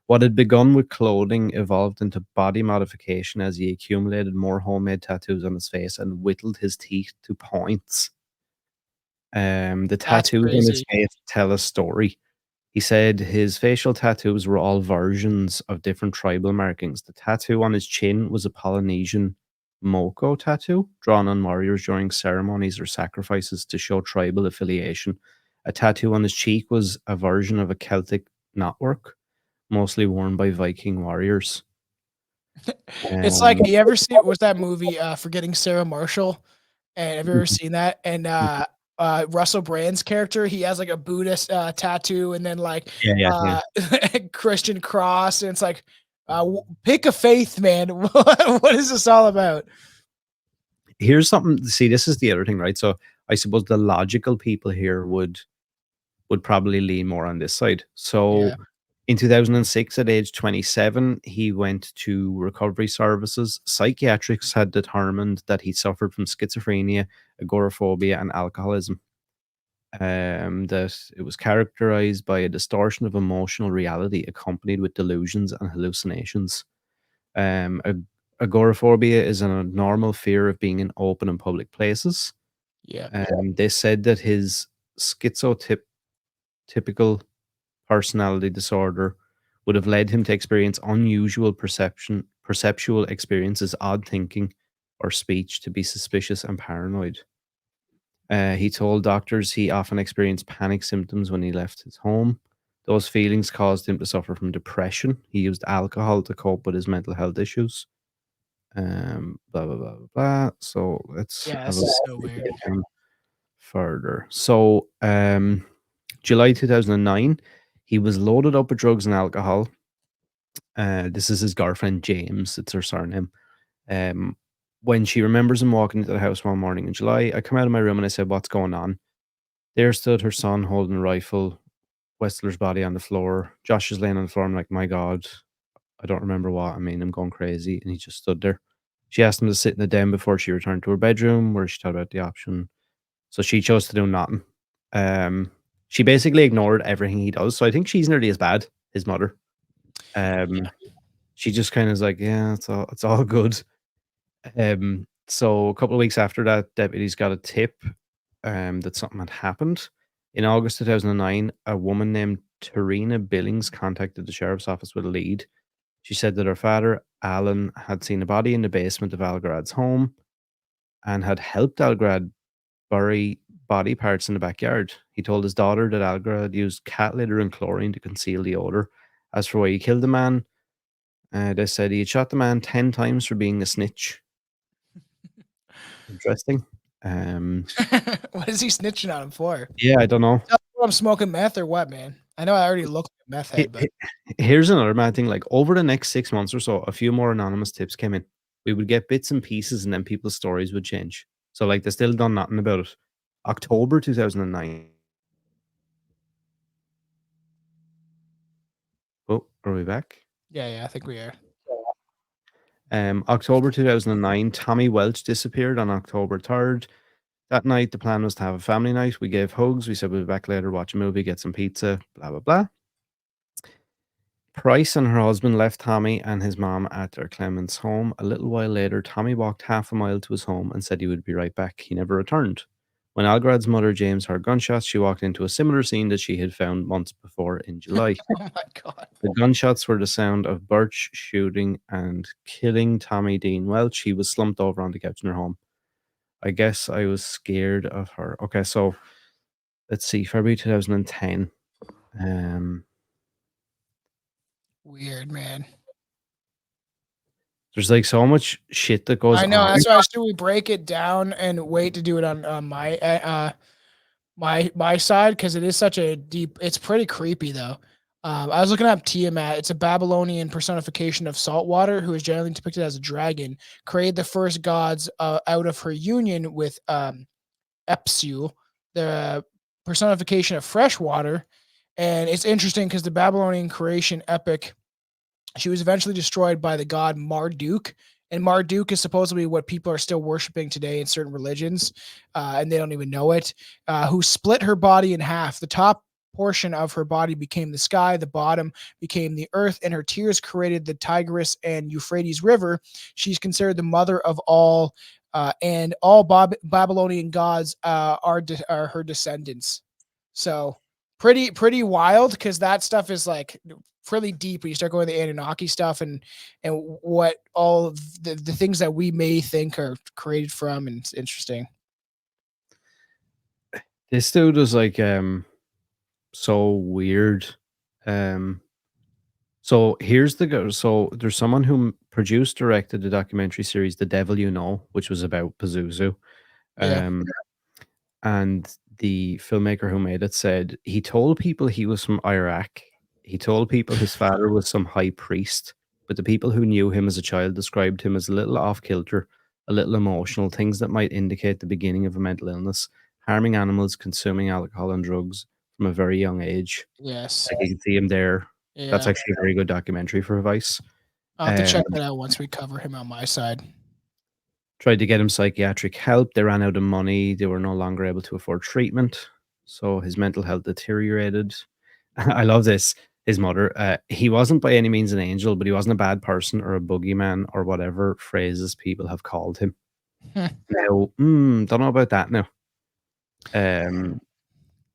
What had begun with clothing evolved into body modification as he accumulated more homemade tattoos on his face and whittled his teeth to points. The tattoos on his face tell a story. He said his facial tattoos were all versions of different tribal markings. The tattoo on his chin was a Polynesian Moko tattoo drawn on warriors during ceremonies or sacrifices to show tribal affiliation. A tattoo on his cheek was a version of a Celtic knotwork, mostly worn by Viking warriors. It's like, you ever see, what's that movie, Forgetting Sarah Marshall? And have you ever seen that? And Russell Brand's character, he has like a Buddhist tattoo, and then like Christian cross, and it's like, pick a faith, man. What is this all about? Here's something. See, this is the other thing, right? So I suppose the logical people here would probably lean more on this side. So in 2006, at age 27, he went to recovery services. Psychiatrists had determined that he suffered from schizophrenia, agoraphobia, and alcoholism. That it was characterized by a distortion of emotional reality accompanied with delusions and hallucinations. Agoraphobia is a normal fear of being in open and public places. They said that his schizotypical personality disorder would have led him to experience unusual perceptual experiences, odd thinking, or speech, to be suspicious and paranoid. He told doctors he often experienced panic symptoms when he left his home. Those feelings caused him to suffer from depression. He used alcohol to cope with his mental health issues. Blah blah blah blah blah. So let's have a look further. So July 2009, he was loaded up with drugs and alcohol. This is his girlfriend James, it's her surname. When she remembers him walking into the house one morning in July, I come out of my room and I said, "What's going on?" There stood her son holding a rifle, Westler's body on the floor. Josh is laying on the floor. I'm like, my God, I don't remember what. I mean, I'm going crazy. And he just stood there. She asked him to sit in the den before she returned to her bedroom, where she talked about the option. So she chose to do nothing. She basically ignored everything he does. So I think she's nearly as bad, his mother. She just kind of is like, yeah, it's all good. So a couple of weeks after that, deputies got a tip that something had happened. In August 2009, a woman named Tarina Billings contacted the sheriff's office with a lead. She said that her father, Alan, had seen a body in the basement of Algarad's home and had helped Algarad bury body parts in the backyard. He told his daughter that Algarad used cat litter and chlorine to conceal the odor. As for why he killed the man, they said he had shot the man 10 times for being a snitch. Interesting. What is he snitching on him for? Yeah, I don't know. I'm smoking meth or what, man? I know I already looked at meth head, but here's another mad thing. Like, over the next 6 months or so, a few more anonymous tips came in. We would get bits and pieces, and then people's stories would change. So like they still done nothing about it. October 2009. Oh, are we back? Yeah, I think we are. October 2009, Tommy Welch disappeared on October 3rd. That night, the plan was to have a family night. We gave hugs. We said we'll be back later, watch a movie, get some pizza, blah, blah, blah. Price and her husband left Tommy and his mom at their Clements home. A little while later, Tommy walked half a mile to his home and said he would be right back. He never returned. When Algarad's mother, James, heard gunshots, she walked into a similar scene that she had found months before in July. Oh my God. The gunshots were the sound of Birch shooting and killing Tommy Dean Welch. He was slumped over on the couch in her home. I guess I was scared of her. Okay, so let's see, February 2010. Weird, man. There's like so much shit that goes I know. on. That's why should we break it down and wait to do it on my my side, because it is such a deep. It's pretty creepy though. I was looking up Tiamat. It's a Babylonian personification of saltwater who is generally depicted as a dragon. Created the first gods out of her union with Epsu, the personification of fresh water. And it's interesting because the Babylonian creation epic, she was eventually destroyed by the god Marduk. And Marduk is supposedly what people are still worshiping today in certain religions, and they don't even know it, who split her body in half. The top portion of her body became the sky, the bottom became the earth, and her tears created the Tigris and Euphrates River. She's considered the mother of all, and all Babylonian gods are her descendants. So pretty wild, because that stuff is like really deep when you start going to the Anunnaki stuff and what all of the things that we may think are created from, and it's interesting. This dude was like so weird. So here's the go. So there's someone who produced, directed the documentary series The Devil You Know, which was about Pazuzu. Yeah. And the filmmaker who made it said he told people he was from Iraq. He told people his father was some high priest, but the people who knew him as a child described him as a little off kilter, a little emotional, things that might indicate the beginning of a mental illness, harming animals, consuming alcohol and drugs from a very young age. Yes. Like you can see him there. Yeah. That's actually a very good documentary for Vice. I'll have to check that out once we cover him on my side. Tried to get him psychiatric help. They ran out of money. They were no longer able to afford treatment. So his mental health deteriorated. I love this. His mother, he wasn't by any means an angel, but he wasn't a bad person or a boogeyman or whatever phrases people have called him. Now, don't know about that now.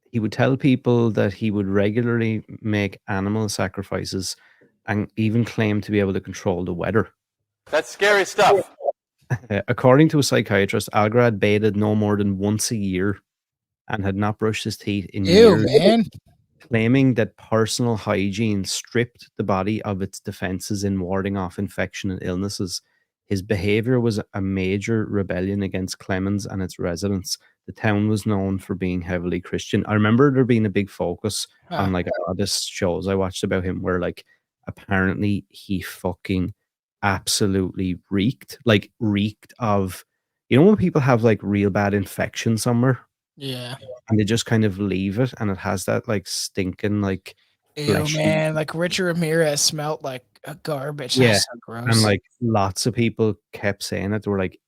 He would tell people that he would regularly make animal sacrifices and even claim to be able to control the weather. That's scary stuff. According to a psychiatrist, Algarad bathed no more than once a year and had not brushed his teeth in years, Man. claiming that personal hygiene stripped the body of its defenses in warding off infection and illnesses. His behavior was a major rebellion against Clemens and its residents. The town was known for being heavily Christian. I remember there being a big focus on like a lot of this shows I watched about him where like apparently he fucking absolutely reeked of, you know, when people have like real bad infection somewhere, Yeah. and they just kind of leave it and it has that like stinking like Ew, fleshy, man, like Richard Ramirez smelled like a garbage. Yeah, That's so gross. and like lots of people kept saying it. They were like,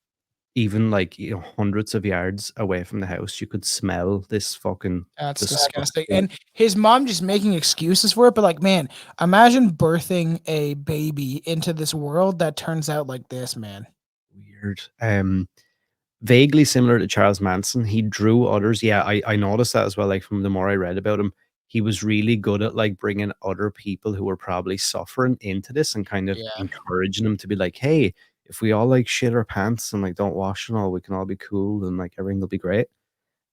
even like, you know, hundreds of yards away from the house, you could smell this fucking That's disgusting. disgusting. And his mom just making excuses for it. But like, man, imagine birthing a baby into this world that turns out like this, man. Weird. Vaguely similar to Charles Manson, he drew others. Yeah, I noticed that as well. Like from the more I read about him, he was really good at like bringing other people who were probably suffering into this and kind of encouraging them to be like, hey, if we all like shit our pants and like don't wash and all, we can all be cool and like everything will be great.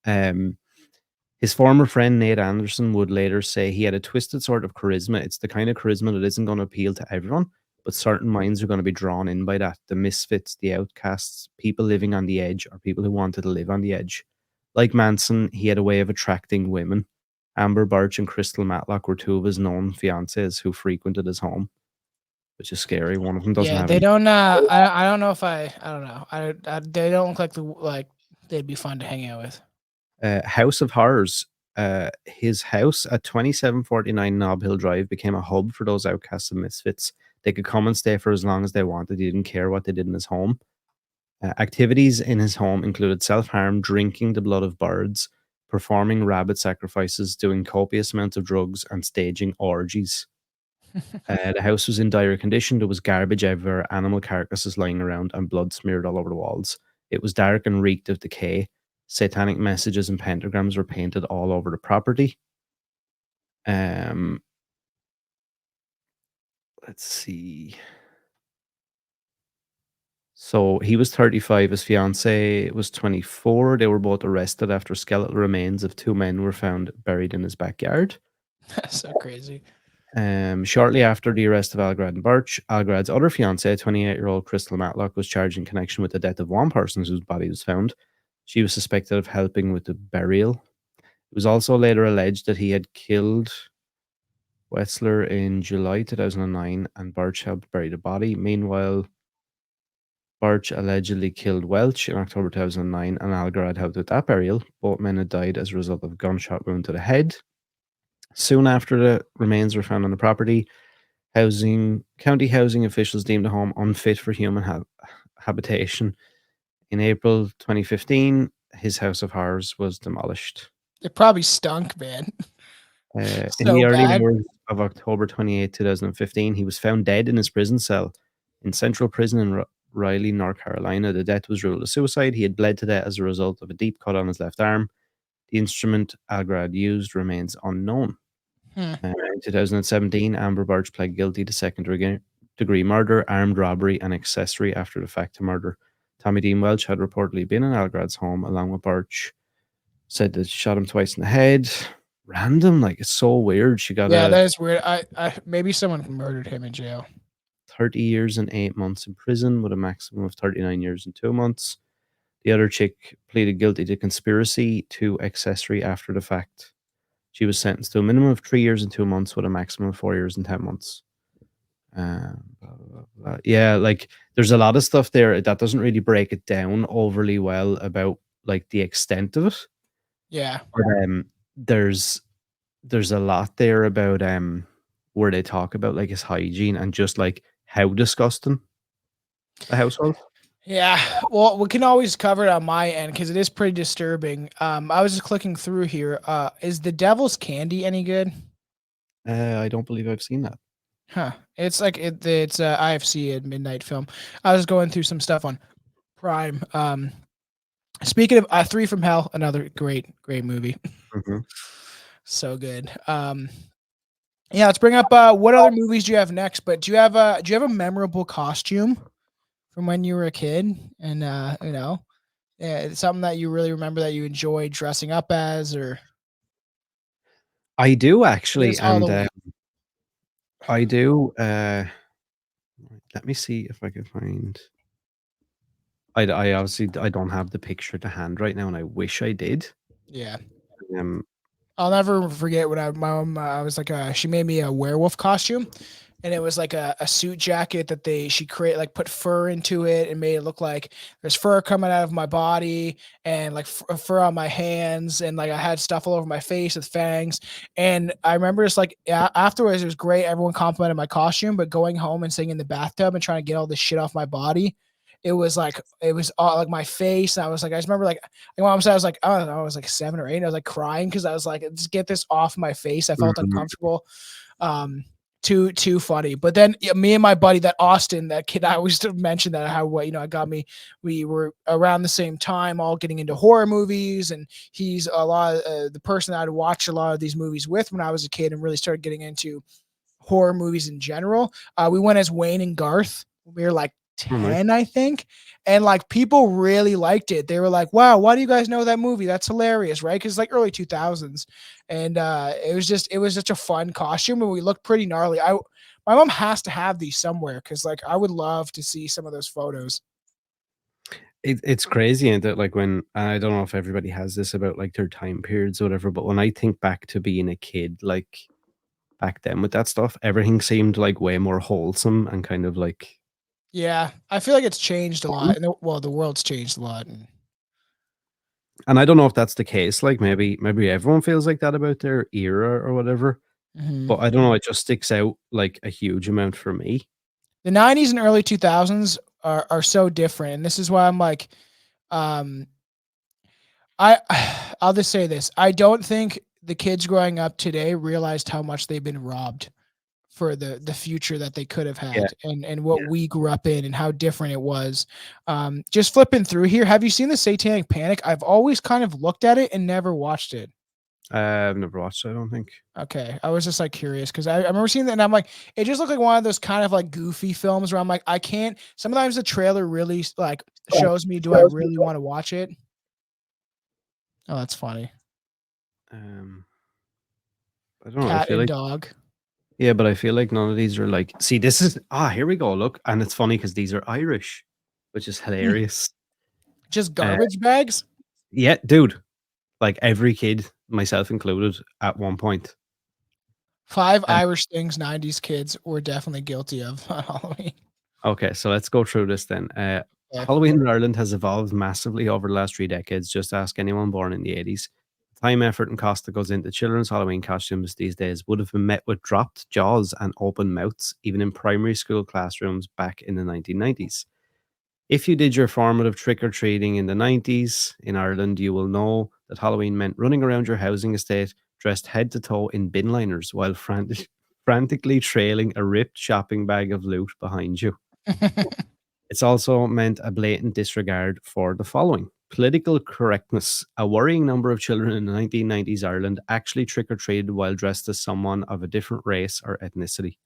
His former friend Nate Anderson would later say he had a twisted sort of charisma. It's the kind of charisma that isn't going to appeal to everyone, but certain minds are going to be drawn in by that. The misfits, the outcasts, people living on the edge, or people who wanted to live on the edge. Like Manson, he had a way of attracting women. Amber Birch and Crystal Matlock were two of his known fiancées who frequented his home, which is scary. One of them doesn't have they any. don't. I don't know if I don't know. They don't look like They'd be fun to hang out with. House of Horrors. His house at 2749 Nob Hill Drive became a hub for those outcasts and misfits. They could come and stay for as long as they wanted. He didn't care what they did in his home. Activities in his home included self-harm, drinking the blood of birds, performing rabbit sacrifices, doing copious amounts of drugs, and staging orgies. The house was in dire condition. There was garbage everywhere, animal carcasses lying around, and blood smeared all over the walls. It was dark and reeked of decay. Satanic messages and pentagrams were painted all over the property. Let's see. So he was 35. His fiance was 24. They were both arrested after skeletal remains of two men were found buried in his backyard. That's so crazy. Shortly after the arrest of Algarad and Birch, Algarad's other fiancée, 28-year-old Crystal Matlock, was charged in connection with the death of one person whose body was found. She was suspected of helping with the burial. It was also later alleged that he had killed Wetzler in July 2009 and Birch helped bury the body. Meanwhile, Birch allegedly killed Welch in October 2009 and Algarad helped with that burial. Both men had died as a result of a gunshot wound to the head. Soon after the remains were found on the property, county housing officials deemed the home unfit for human habitation. In April 2015, his House of Horrors was demolished. It probably stunk, man. In So the early bad. hours of October 28, 2015, he was found dead in his prison cell in Central Prison in Raleigh, North Carolina. The death was ruled a suicide. He had bled to death as a result of a deep cut on his left arm. The instrument Algarad used remains unknown. In 2017, Amber Birch pled guilty to second-degree murder, armed robbery, and accessory after the fact to murder. Tommy Dean Welch had reportedly been in Algarad's home along with Birch. Said that she shot him twice in the head. Random, like it's so weird. She got Yeah, that is weird. I maybe someone murdered him in jail. 30 years and 8 months in prison with a maximum of 39 years and 2 months. The other chick pleaded guilty to conspiracy to accessory after the fact. She was sentenced to a minimum of 3 years and 2 months with a maximum of 4 years and 10 months. Blah, blah, blah. Yeah, like there's a lot of stuff there that doesn't really break it down overly well about like the extent of it. Yeah. But there's a lot there about where they talk about like his hygiene and just like how disgusting the house was. Yeah, well, we can always cover it on my end because it is pretty disturbing. I was just clicking through here. Is the Devil's Candy any good? I don't believe I've seen that. Huh? It's like it's IFC at midnight film. I was going through some stuff on Prime. Speaking of 3 from Hell, another great movie. Mm-hmm. So good. Yeah, let's bring up what other movies do you have next? But do you have a memorable costume from when you were a kid? And you know, it's something that you really remember that you enjoyed dressing up as, or I do actually, There's and Halloween. I do. Let me see if I can find. I obviously I don't have the picture to hand right now, and I wish I did. Yeah. Um, I'll never forget when my mom, I was like, she made me a werewolf costume, and it was like a suit jacket that she put fur into it and made it look like there's fur coming out of my body and like fur on my hands. And like I had stuff all over my face with fangs. And I remember just like afterwards, it was great. Everyone complimented my costume, but going home and sitting in the bathtub and trying to get all this shit off my body, it was all like my face. And I was like, I just remember like mom said, I was like, I don't know, I was like 7 or 8. And I was like crying because I was like, just get this off my face. I felt uncomfortable. Too funny. But then me and my buddy, that Austin, that kid, I always mention that how we were around the same time, all getting into horror movies, and he's a lot of the person I'd watch a lot of these movies with when I was a kid and really started getting into horror movies in general. We went as Wayne and Garth. We were like 10, I think. And like people really liked it. They were like, wow, why do you guys know that movie? That's hilarious, right? Because like early 2000s. And it was such a fun costume, and we looked pretty gnarly. My mom has to have these somewhere because like I would love to see some of those photos. It's crazy, and that like when I don't know if everybody has this about like their time periods or whatever, but when I think back to being a kid, like back then with that stuff, everything seemed like way more wholesome and kind of like. Yeah, I feel like it's changed a lot, and the world's changed a lot. And And I don't know if that's the case. Like maybe everyone feels like that about their era or whatever. Mhm. But I don't know. It just sticks out like a huge amount for me. The 90s and early 2000s are so different, and this is why I'm like, um, I I'll just say this: I don't think the kids growing up today realized how much they've been robbed for the future that they could have Yeah. had, and what we grew up in and how different it was. Just flipping through here, have you seen the Satanic Panic? I've always kind of looked at it and never watched it. I've never watched it, I don't think. Okay, I was just like curious because I remember seeing that and I'm like, it just looked like one of those kind of like goofy films where I'm like, I can't. Sometimes the trailer really like shows me, do I really want to watch it? Oh, that's funny. I don't know. I Cat feel and like dog. yeah, but I feel like none of these are like. See, this is here we go. Look, and it's funny because these are Irish, which is hilarious. Just garbage bags. Yeah, dude. Like every kid, myself included, at one point. 5 Um, Irish things 90s kids were definitely guilty of on Halloween. Okay, so let's go through this then. Yeah. Halloween in Ireland has evolved massively over the last 3 decades. Just ask anyone born in the 80s. Time, effort, and cost that goes into children's Halloween costumes these days would have been met with dropped jaws and open mouths, even in primary school classrooms back in the 1990s. If you did your formative trick or treating in the 90s in Ireland, you will know that Halloween meant running around your housing estate dressed head to toe in bin liners while frantically trailing a ripped shopping bag of loot behind you. It's also meant a blatant disregard for the following political correctness. A worrying number of children in the 1990s Ireland actually trick or treated while dressed as someone of a different race or ethnicity.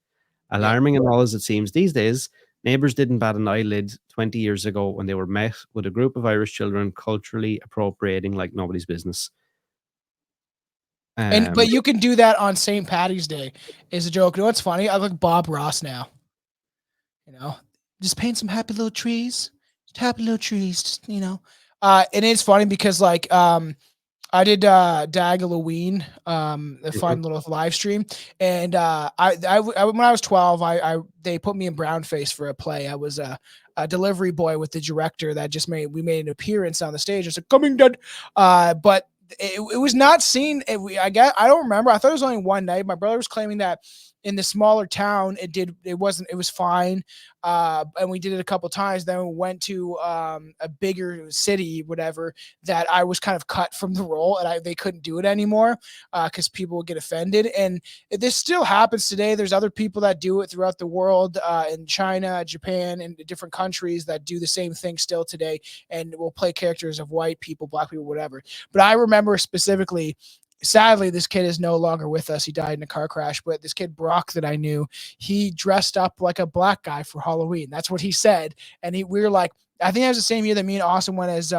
Alarming and all as it seems these days, neighbours didn't bat an eyelid 20 years ago when they were met with a group of Irish children culturally appropriating like nobody's business. But you can do that on St. Patty's Day is a joke. You know what's funny? I look Bob Ross now. You know, just paint some happy little trees. Just happy little trees, just, you know. And it's funny because like I did Dag Halloween, a fun little live stream, and when I was 12, they put me in brownface for a play. I was a delivery boy with the director that we made an appearance on the stage. It's like coming dead, but it was not seen. I don't remember. I thought it was only one night. My brother was claiming that in the smaller town, it was fine. And we did it a couple times. Then we went to a bigger city, whatever, that I was kind of cut from the role and they couldn't do it anymore because people would get offended. And this still happens today. There's other people that do it throughout the world, in China, Japan, and different countries that do the same thing still today and will play characters of white people, black people, whatever. But I remember specifically, sadly, this kid is no longer with us. He died in a car crash. But this kid, Brock, that I knew, he dressed up like a black guy for Halloween. That's what he said. And we were like, I think that was the same year that me and Austin went as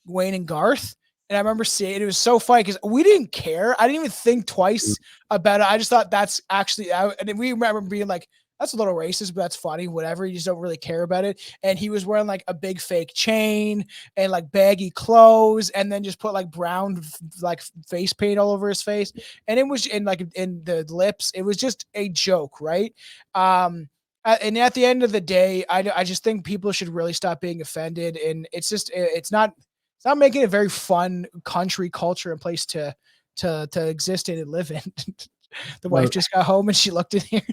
Wayne and Garth. And I remember seeing it. It was so funny because we didn't care. I didn't even think twice about it. I just thought that's actually, and we remember being like, that's a little racist, but that's funny, whatever. You just don't really care about it. And he was wearing like a big fake chain and like baggy clothes and then just put like brown like face paint all over his face. And it was in the lips. It was just a joke, right? And at the end of the day, I just think people should really stop being offended. And it's not making a very fun country culture and place to exist in and live in. The wife just got home and she looked in here.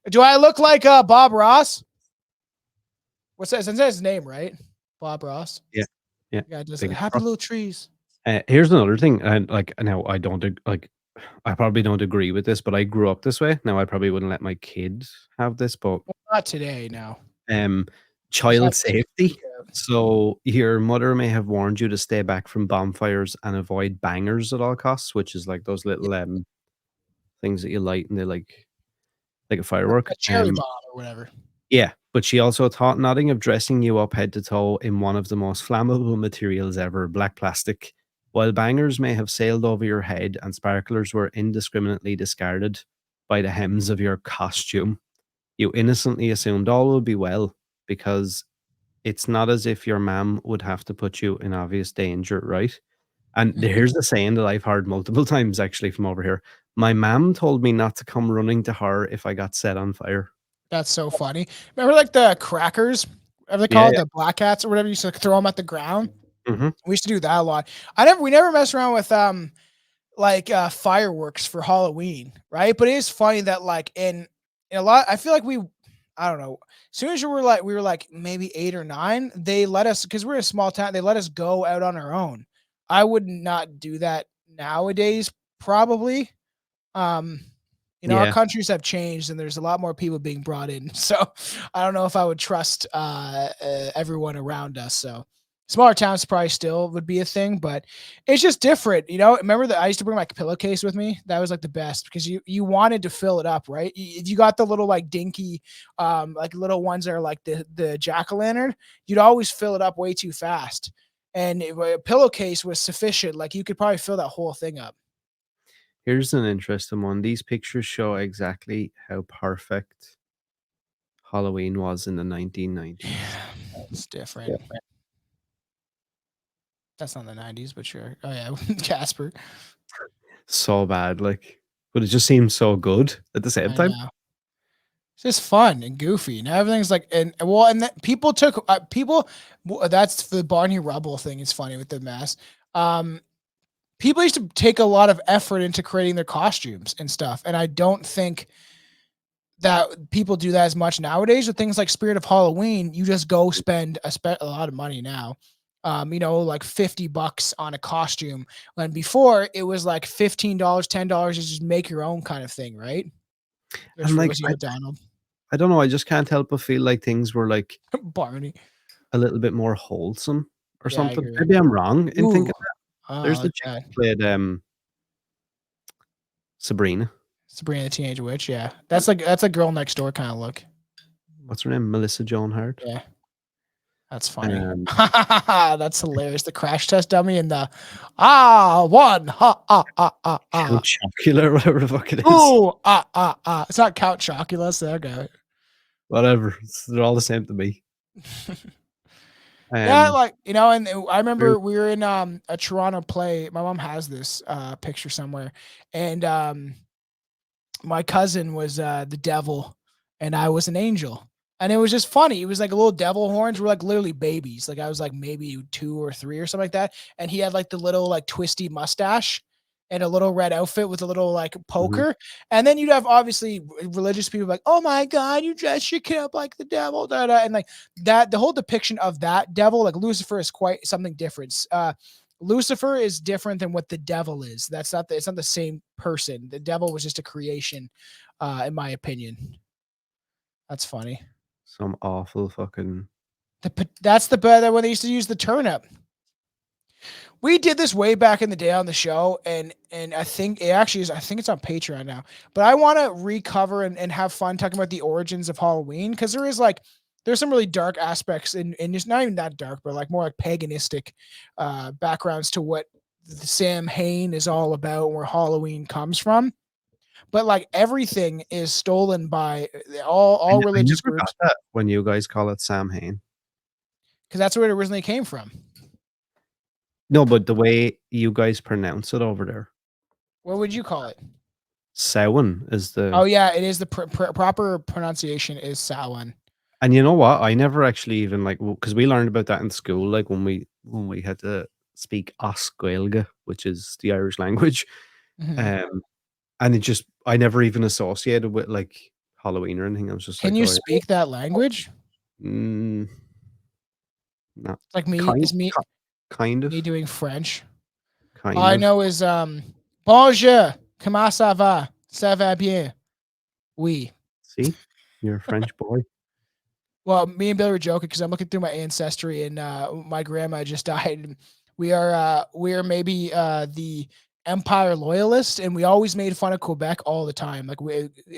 Do I look like Bob Ross? What's that? That's his name, right? Bob Ross. Yeah. Yeah, just happy little trees. Here's another thing. And like now I don't like. I probably don't agree with this, but I grew up this way. Now I probably wouldn't let my kid have this, but not today. No. Child safety. So your mother may have warned you to stay back from bonfires and avoid bangers at all costs, which is like those little things that you light and they like a firework. A cherry bomb or whatever. Yeah, but she also taught nothing of dressing you up head to toe in one of the most flammable materials ever, black plastic. While bangers may have sailed over your head and sparklers were indiscriminately discarded by the hems of your costume, you innocently assumed all would be well because it's not as if your mom would have to put you in obvious danger, right? And here's the saying that I've heard multiple times actually from over here. My mom told me not to come running to her if I got set on fire. That's so funny. Remember like the crackers they call it the black hats or whatever. You used to throw them at the ground. Mm-hmm. We used to do that a lot. We never messed around with fireworks for Halloween, right? But it is funny that like in a lot, I feel like I don't know. As soon as we were like maybe 8 or 9, they let us, because we're in a small town, they let us go out on our own. I would not do that nowadays, probably. Our countries have changed and there's a lot more people being brought in. So I don't know if I would trust everyone around us. So smaller towns probably still would be a thing, but it's just different. Remember that I used to bring my pillowcase with me? That was like the best because you wanted to fill it up, right? You got the little like dinky, like little ones that are like the jack-o'-lantern. You'd always fill it up way too fast. And a pillowcase was sufficient. Like you could probably fill that whole thing up. Here's an interesting one. These pictures show exactly how perfect Halloween was in the 1990s. Yeah, it's different. That's not the 90s, but sure. Oh yeah, Casper. So bad, but it just seems so good at the same time. It's just fun and goofy, and everything's like, people took people. That's the Barney Rubble thing. It's funny with the mask. People used to take a lot of effort into creating their costumes and stuff, and I don't think that people do that as much nowadays with things like Spirit of Halloween. You just go spend a lot of money now. Like $50 on a costume. When before it was like $15, $10 to just make your own kind of thing, right? And like, I don't know. I just can't help but feel like things were like Barney, a little bit more wholesome or something. I Maybe I'm wrong in thinking that. Oh, there's the chick who played Sabrina the Teenage Witch. Yeah, that's a girl next door kind of look. What's her name? Melissa Joan Hart. Yeah. That's funny. That's hilarious. The crash test dummy and the one Count Chocula, whatever the fuck it is. Ooh, it's not Count Chocula, so okay. Whatever. They're all the same to me. And I remember we were in a Toronto play. My mom has this picture somewhere, and my cousin was the devil, and I was an angel. And it was just funny. It was like a little devil horns. We're like literally babies. Like I was like maybe 2 or 3 or something like that. And he had like the little like twisty mustache and a little red outfit with a little like poker. Mm-hmm. And then you'd have obviously religious people like, oh my God, you dressed your kid up like the devil. Da, da. And like that, the whole depiction of that devil, like Lucifer is quite something different. Lucifer is different than what the devil is. It's not the same person. The devil was just a creation, in my opinion. That's funny. Some awful fucking. That's the bad when they used to use the turnip. We did this way back in the day on the show, and I think it actually is. I think it's on Patreon now. But I want to recover and have fun talking about the origins of Halloween because there's some really dark aspects and it's not even that dark, but like more like paganistic backgrounds to what the Sam Hain is all about, where Halloween comes from. But like everything is stolen by all religious groups. That when you guys call it Sam Hain, because that's where it originally came from. No, but the way you guys pronounce it over there. What would you call it? Samhain is the. Oh yeah, it is the proper pronunciation is Samhain. And you know what? I never actually even because we learned about that in school, like when we had to speak Oscuelga, which is the Irish language. Mm-hmm. And I never even associated with like Halloween or anything. I was just Can you speak that language? No. Like me, kind of. Me doing French. Kind All of. I know is bonjour, comment ça va? Ça va bien. Oui. See? You're a French boy. Well, me and Billy were joking because I'm looking through my ancestry and my grandma just died. And we are maybe the Empire loyalists, and we always made fun of Quebec all the time. Like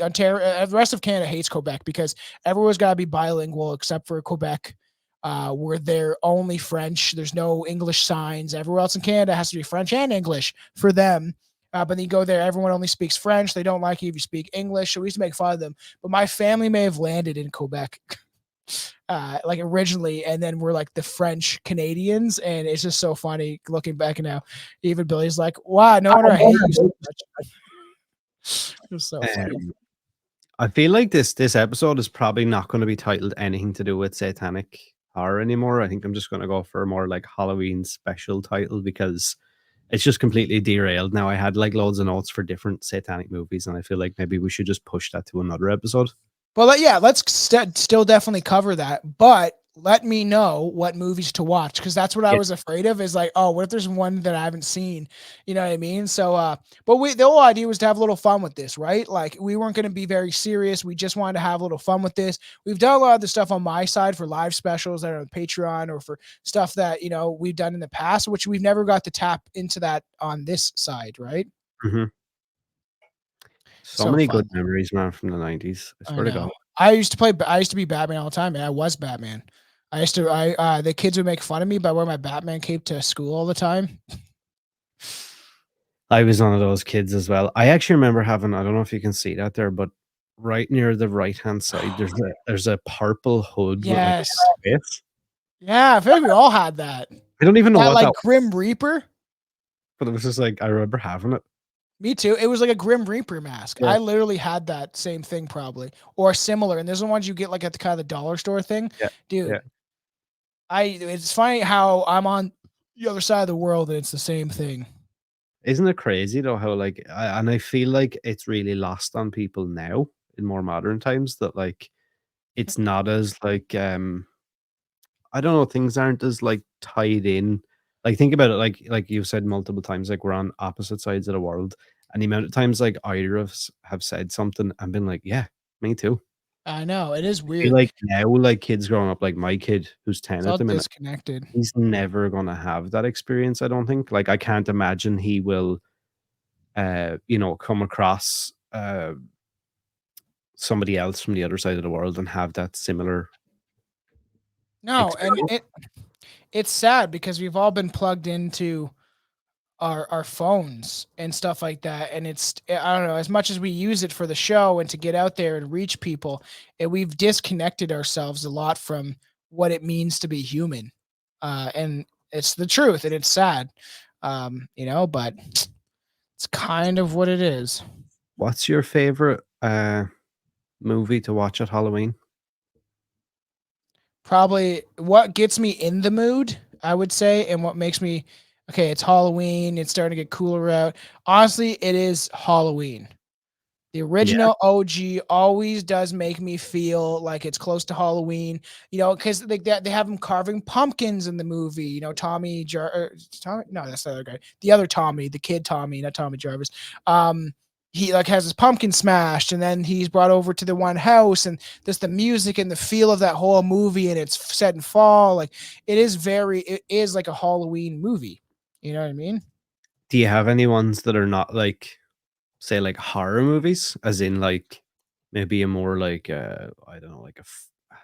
Ontario, the rest of Canada hates Quebec because everyone's got to be bilingual except for Quebec, where they're only French. There's no English signs. Everywhere else in Canada has to be French and English for them. But then you go there, everyone only speaks French. They don't like you if you speak English. So we used to make fun of them. But my family may have landed in Quebec. Like originally, and then we're like the French Canadians, and it's just so funny looking back now. Even Billy's like, "Wow, no wonder I hate you so much." It's so funny. I feel like this episode is probably not going to be titled anything to do with Satanic horror anymore. I think I'm just going to go for a more like Halloween special title because it's just completely derailed now. I had like loads of notes for different satanic movies, and I feel like maybe we should just push that to another episode. Well, yeah, let's still definitely cover that, but let me know what movies to watch, because that's what I was afraid of, is like, oh, what if there's one that I haven't seen? You know what I mean? So, but the whole idea was to have a little fun with this, right? Like, we weren't going to be very serious. We just wanted to have a little fun with this. We've done a lot of the stuff on my side for live specials that are on Patreon, or for stuff that, you know, we've done in the past, which we've never got to tap into that on this side, right? Mm-hmm. So many good memories, man, from the 90s. I swear to God. I used to be Batman all the time, and I was Batman. The kids would make fun of me by wearing my Batman cape to school all the time. I was one of those kids as well. I actually remember having, I don't know if you can see that there, but right near the right-hand side, there's a purple hood. Yes. With like a yeah, I feel like we all had that. I don't even know what like that Grim Reaper. But it was just like, I remember having it. Me too. It was like a Grim Reaper mask. Yeah. I literally had that same thing, probably, or similar. And there's the ones you get like at the kind of the dollar store thing. Yeah. Dude. Yeah. It's funny how I'm on the other side of the world and it's the same thing. Isn't it crazy though how like I feel like it's really lost on people now in more modern times that like it's not as like I don't know, things aren't as like tied in. Like think about it, like you've said multiple times, like we're on opposite sides of the world, and the amount of times like either of us have said something and been like, yeah, me too. I know, it is I weird. feel like now, like kids growing up, like my kid who's 10 at the minute, disconnected. he's never gonna have that experience. I don't think. Like I can't imagine he will, you know, come across somebody else from the other side of the world and have that similar. No, experience. and it's sad because we've all been plugged into our phones and stuff like that, and it's, I don't know, as much as we use it for the show and to get out there and reach people, and we've disconnected ourselves a lot from what it means to be human, and it's the truth, and it's sad, you know, but it's kind of what it is. What's your favorite movie to watch at Halloween? Probably what gets me in the mood, I would say, and what makes me, okay, it's Halloween, it's starting to get cooler out. Honestly, it is Halloween. The original OG always does make me feel like it's close to Halloween, you know, because like that they have them carving pumpkins in the movie. You know, Tommy, no, that's the other guy. The other Tommy, the kid Tommy, not Tommy Jarvis. He like has his pumpkin smashed, and then he's brought over to the one house, and just the music and the feel of that whole movie, and it's set in fall. Like it is like a Halloween movie. You know what I mean? Do you have any ones that are not like, say, like horror movies, as in like maybe a more like I don't know, like a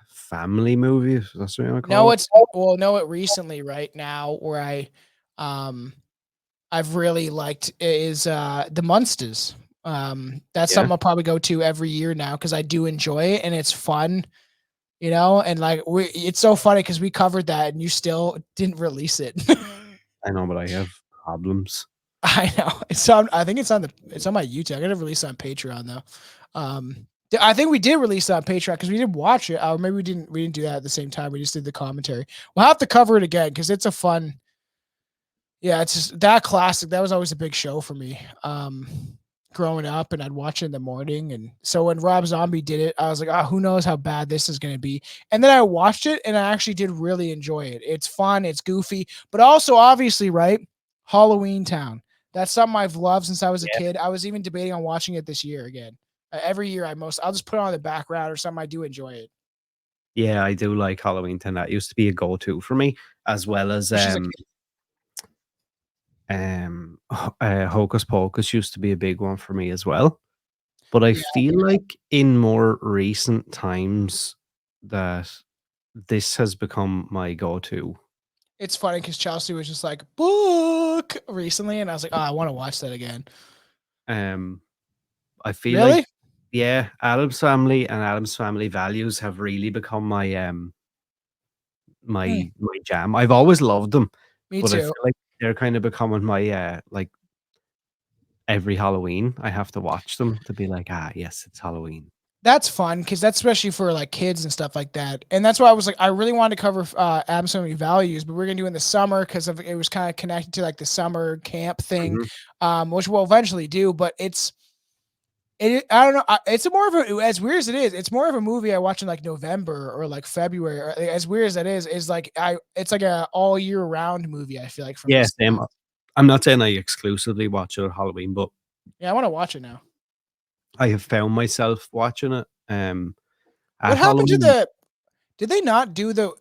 family movie? That's what you want to call No, it recently right now where I've really liked is the Munsters. That's something I'll probably go to every year now because I do enjoy it and it's fun, you know, and like it's so funny because we covered that and you still didn't release it. I know, but I have problems. I know. I think it's on my YouTube. I gotta release it on Patreon though. I think we did release it on Patreon because we did watch it. Or maybe we didn't do that at the same time. We just did the commentary. We'll have to cover it again because it's a fun. Yeah, it's just that classic. That was always a big show for me. Growing up, and I'd watch it in the morning. And so when Rob Zombie did it, I was like, who knows how bad this is going to be. And then I watched it and I actually did really enjoy it. It's fun. It's goofy, but also obviously, right? Halloween Town. That's something I've loved since I was a kid. I was even debating on watching it this year again. Every year I'll just put it on the background or something. I do enjoy it. Yeah, I do like Halloween Town. That used to be a go-to for me, as well as Hocus Pocus used to be a big one for me as well. But I feel like in more recent times that this has become my go-to. It's funny because Chelsea was just like, book recently, and I was like, I want to watch that again. I feel like Addams Family and Addams Family Values have really become my my jam. I've always loved them. Me but too. I feel like they're kind of becoming my like every Halloween I have to watch them to be like, yes, it's Halloween. That's fun because that's especially for like kids and stuff like that. And that's why I was like, I really wanted to cover Addams Family Values, but we're gonna do it in the summer because it was kind of connected to like the summer camp thing, which we'll eventually do. But I don't know. It's a more of a, as weird as it is, it's more of a movie I watch in like November or like February. Or, as weird as that is like it's like a all year round movie. I feel like from Yeah, this same. time. I'm not saying I exclusively watch it at Halloween, but Yeah, I want to watch it now. I have found myself watching it. At What happened to Halloween. Did they not do the?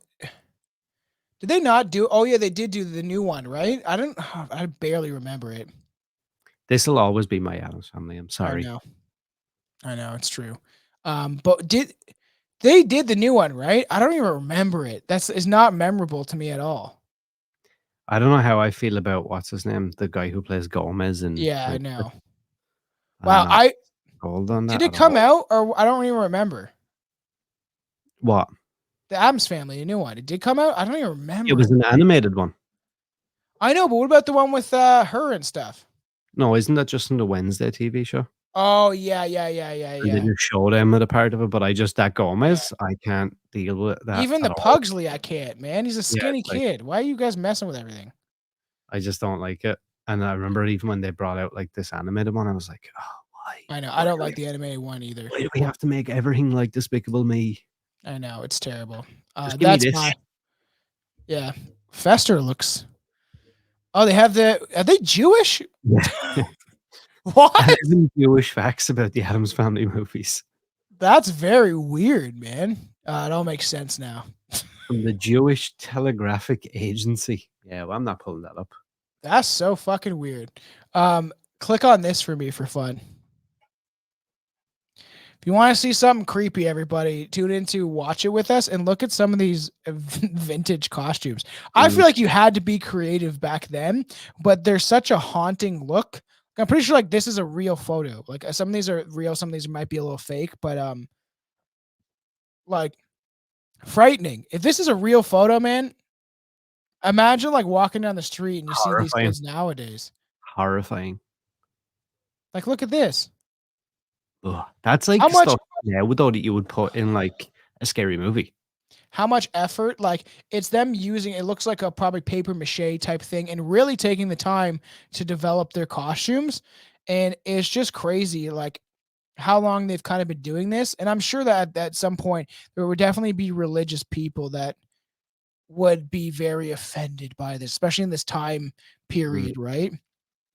Did they not do? Oh yeah, they did do the new one, right? I don't. I barely remember it. This will always be my Addams Family. I'm sorry. I know it's true. But they did the new one, right? I don't even remember it. It's not memorable to me at all. I don't know how I feel about what's his name, the guy who plays Gomez in. Yeah, I Like, know. I'm Wow, not sold on did that it at come all. out or I don't even remember. What? The Addams Family, the new one. It did come out. I don't even remember. It was an animated one. I know, but what about the one with her and stuff? No, isn't that just in the Wednesday TV show? Oh yeah. And they just show them at a part of it, but that Gomez, I can't deal with that Even at the all. Pugsley, I can't, man. He's a Yeah, skinny it's like, kid. Why are you guys messing with everything? I just don't like it. And I remember even when they brought out like this animated one, I was like, oh, why? I know. I don't like the animated one either. Why do we have to make everything like Despicable Me? I know it's terrible. Just give me this. Yeah. Fester looks. Oh, they have are they Jewish? Yeah. What? 11 Jewish facts about the Addams Family movies. That's very weird, man. It all makes sense now. From the Jewish Telegraphic Agency. Yeah, well, I'm not pulling that up. That's so fucking weird. Click on this for me for fun. If you want to see something creepy, everybody, tune into Watch It With Us and look at some of these vintage costumes. I feel like you had to be creative back then, but there's such a haunting look. I'm pretty sure like this is a real photo. Like some of these are real, some of these might be a little fake, but like frightening. If this is a real photo, man, imagine like walking down the street and you see these kids nowadays. Horrifying. Like, look at this. Ugh, that's like stuff now though that you would put in like a scary movie. How much effort, like it's them using, it looks like a probably paper mache type thing and really taking the time to develop their costumes. And it's just crazy, like how long they've kind of been doing this. And I'm sure that at some point there would definitely be religious people that would be very offended by this, especially in this time period, right?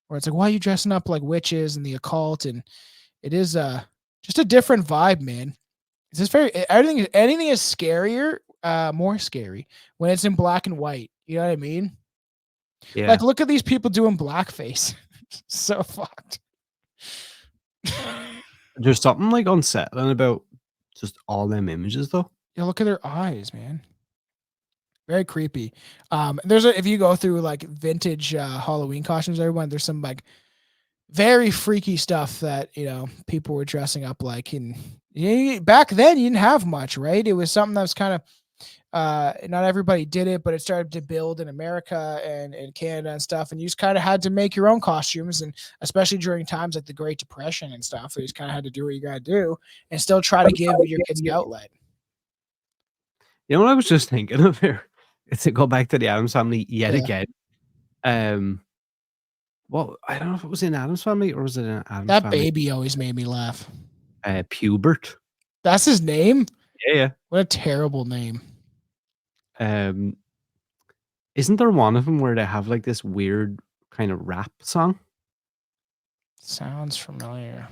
Where it's like, why are you dressing up like witches and the occult? And it is just a different vibe, man. It's just anything is scarier, more scary when it's in black and white. You know what I mean? Yeah. Like, look at these people doing blackface. So fucked. There's something like unsettling about just all them images though. Yeah, look at their eyes, man. Very creepy. If you go through like vintage Halloween costumes, everyone, there's some like very freaky stuff that people were dressing up like. And back then you didn't have much, right? It was something that was kind of not everybody did it, but it started to build in America and Canada and stuff. And you just kind of had to make your own costumes, and especially during times like the Great Depression and stuff, you just kind of had to do what you got to do and still try to give your kids an outlet. You know what I was just thinking of here? It's to go back to the Addams Family yet again. Well, I don't know if it was in Addams Family or was it in Addams That Family? baby always made me laugh. Pubert. That's his name? Yeah. What a terrible name. Isn't there one of them where they have like this weird kind of rap song? Sounds familiar.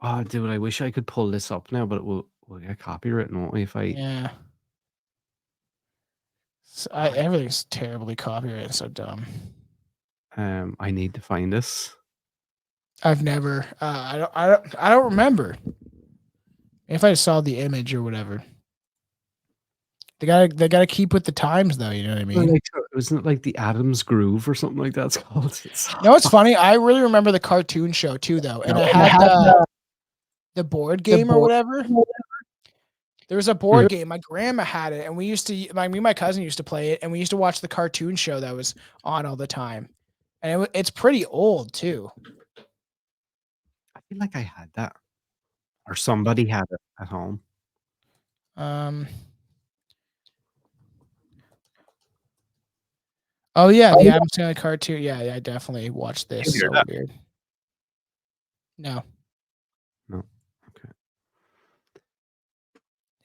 Oh, dude, I wish I could pull this up now, but we'll get copywritten, won't we? Yeah. Everything's terribly copyrighted. So dumb. I need to find this. I've never. I don't remember. If I saw the image or whatever. They gotta keep with the times though. You know what I mean? Wasn't it like the Addams Groove or something like that? It's called. No, it's funny. I really remember the cartoon show too, though, and I had the board game or whatever. There was a board game. My grandma had it, and we used to. Me and my cousin used to play it, and we used to watch the cartoon show that was on all the time. And it's pretty old too. I feel like I had that. or somebody had it at home. Oh yeah, the Addams Family cartoon. Yeah, I definitely watched this. You hear So that? weird. No. No. Okay.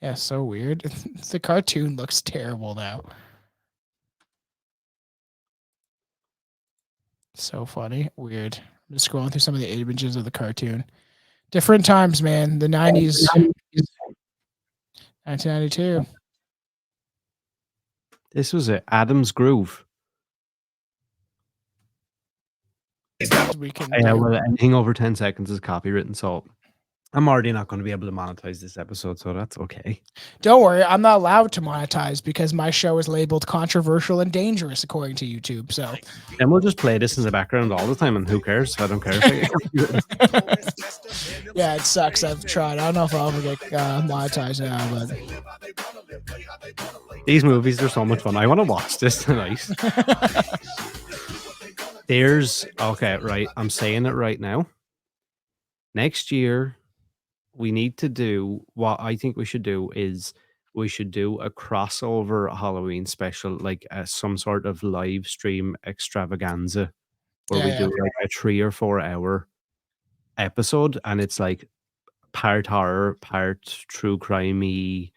Yeah, so weird. The cartoon looks terrible now. So funny. Weird. I'm just scrolling through some of the images of the cartoon. Different times, man. The 90s. 1992. This was it. Adam's Groove. We can Yeah, do. well, anything over 10 seconds is copywritten, so I'm already not going to be able to monetize this episode, so that's okay. Don't worry, I'm not allowed to monetize because my show is labeled controversial and dangerous according to YouTube. So Then we'll just play this in the background all the time, and who cares? I don't care if I get copywritten. yeah, it sucks. I've tried. I don't know if I'll ever get monetized now, but These movies are so much fun. I want to watch this tonight. Okay, right. I'm saying it right now. Next year, we need to do what I think we should do is we should do a crossover Halloween special, like some sort of live stream extravaganza where we do like a 3 or 4 hour episode, and it's like part horror, part true crimey,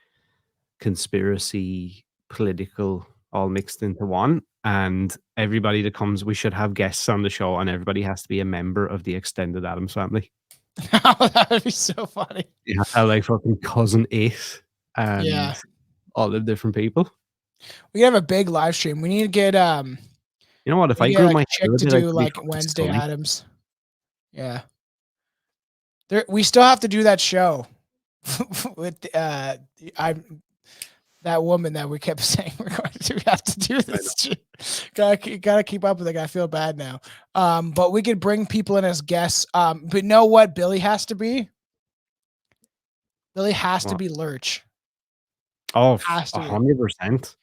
conspiracy, political, all mixed into one. And everybody that comes, we should have guests on the show, and everybody has to be a member of the extended Addams family. that would be so funny. You have like fucking cousin It and all the different people. We have a big live stream. We need to get You know what? If I grew my chick hair, to do like Wednesday Addams. Yeah. We still have to do that show with that woman that we kept saying we're going to do. We have to do this. Gotta keep up with it. I feel bad now. But we could bring people in as guests. But know what Billy has to be? Billy has to be Lurch. Oh, 100%.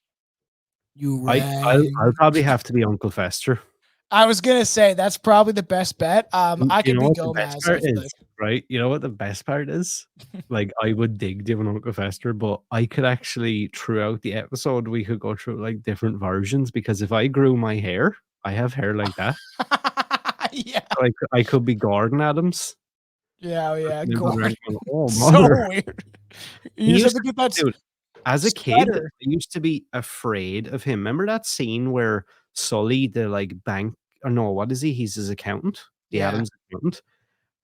I'll probably have to be Uncle Fester. I was gonna say that's probably the best bet. I could be Gomez. Right? You know what the best part is? Like, I would dig doing Uncle Fester, but I could actually, throughout the episode, we could go through like different versions, because if I grew my hair, I have hair like that. Yeah. Like, I could be Gordon Addams. Yeah. Gordon. Oh, so weird. You just have to get that. Dude, as a kid, I used to be afraid of him. Remember that scene where Sully, the like bank, or no, what is he? He's his accountant, the Addams accountant.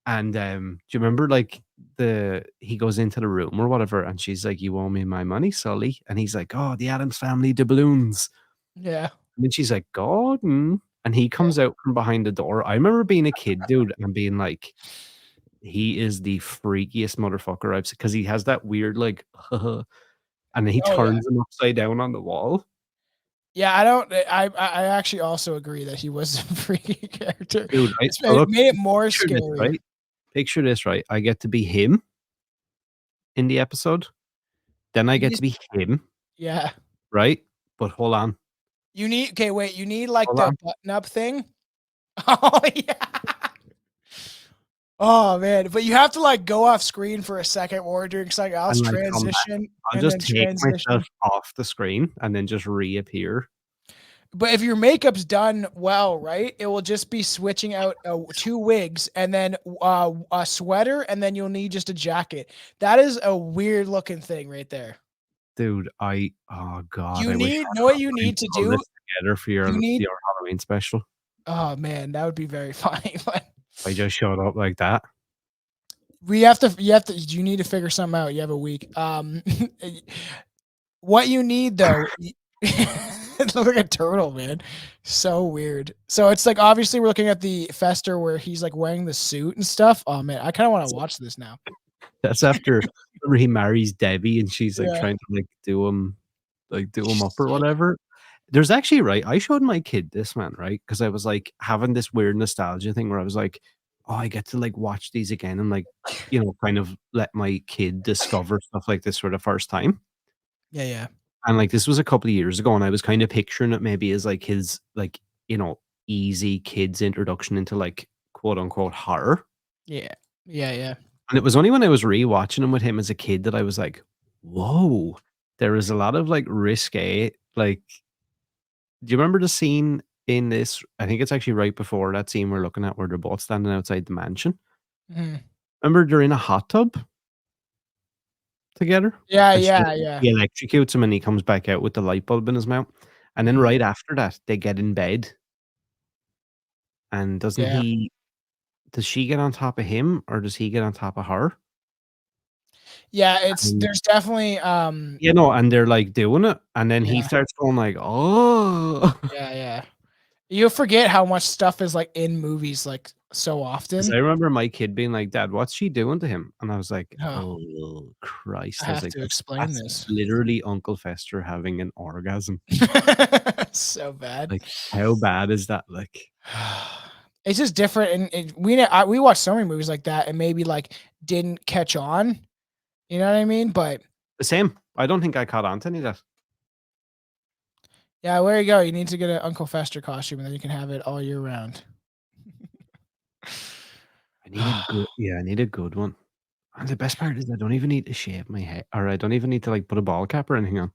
And do you remember like he goes into the room or whatever, and she's like, "You owe me my money, Sully," and he's like, "Oh, the Addams family doubloons." Yeah. And then she's like, "Gordon," and he comes out from behind the door. I remember being a kid, dude, and being like, he is the freakiest motherfucker I've seen, because he has that weird like, and then he turns him upside down on the wall. Yeah, I actually also agree that he was a freaky character. Dude, it made it more scary. Right? Picture this, right? I get to be him in the episode. Then I get to be him. Yeah. Right? But hold on. You need like the button up thing. Oh yeah. Oh man, but you have to like go off screen for a second or during something else, transition. I'll just take myself off the screen and then just reappear. But if your makeup's done well, right, it will just be switching out 2 wigs and then a sweater, and then you'll need just a jacket. That is a weird looking thing right there. Dude, oh god. Know what you need to do together for your Halloween special. Oh man, that would be very funny. I just showed up like that. You need to figure something out. You have a week. What you need though, it looks like a turtle, man. So weird. So it's like, obviously we're looking at the Fester where he's like wearing the suit and stuff. Oh man, I kind of want to watch this now. That's after he marries Debbie and she's like trying to like do him up or whatever. There's actually, right, I showed my kid this, man, right? Because I was like having this weird nostalgia thing where I was like, oh, I get to like watch these again and like, you know, kind of let my kid discover stuff like this for the first time. Yeah. And like this was a couple of years ago, and I was kind of picturing it maybe as like his like, you know, easy kids introduction into like quote unquote horror. Yeah. And it was only when I was rewatching him with him as a kid that I was like, whoa, there is a lot of like risque. Like, do you remember the scene in this? I think it's actually right before that scene we're looking at where they're both standing outside the mansion. Mhm. Remember they're in a hot tub together? Yeah, And yeah. he electrocutes him and he comes back out with the light bulb in his mouth. And then Mhm. right after that, they get in bed. And Yeah. does she get on top of him or does he get on top of her? Yeah, And there's definitely you know, and they're like doing it, and then he yeah, starts going like, "Oh." yeah. You forget how much stuff is like in movies like so 'Cause I often. remember my kid being like, "Dad, what's she doing to him?" And I was like, Oh, "Oh, I Christ." I was have like, to "That's explain that's this. literally Uncle Fester having an orgasm." So bad. Like, how bad is that? Like, It's just different, and we watched so many movies like that, and maybe like didn't catch on. You know what I mean? But the same. I don't think I caught on to any of that. yeah, where you go? You need to get an Uncle Fester costume, and then you can have it all year round. I need a good one. And the best part is I don't even need to shave my head, or I don't even need to, like, put a ball cap or anything on.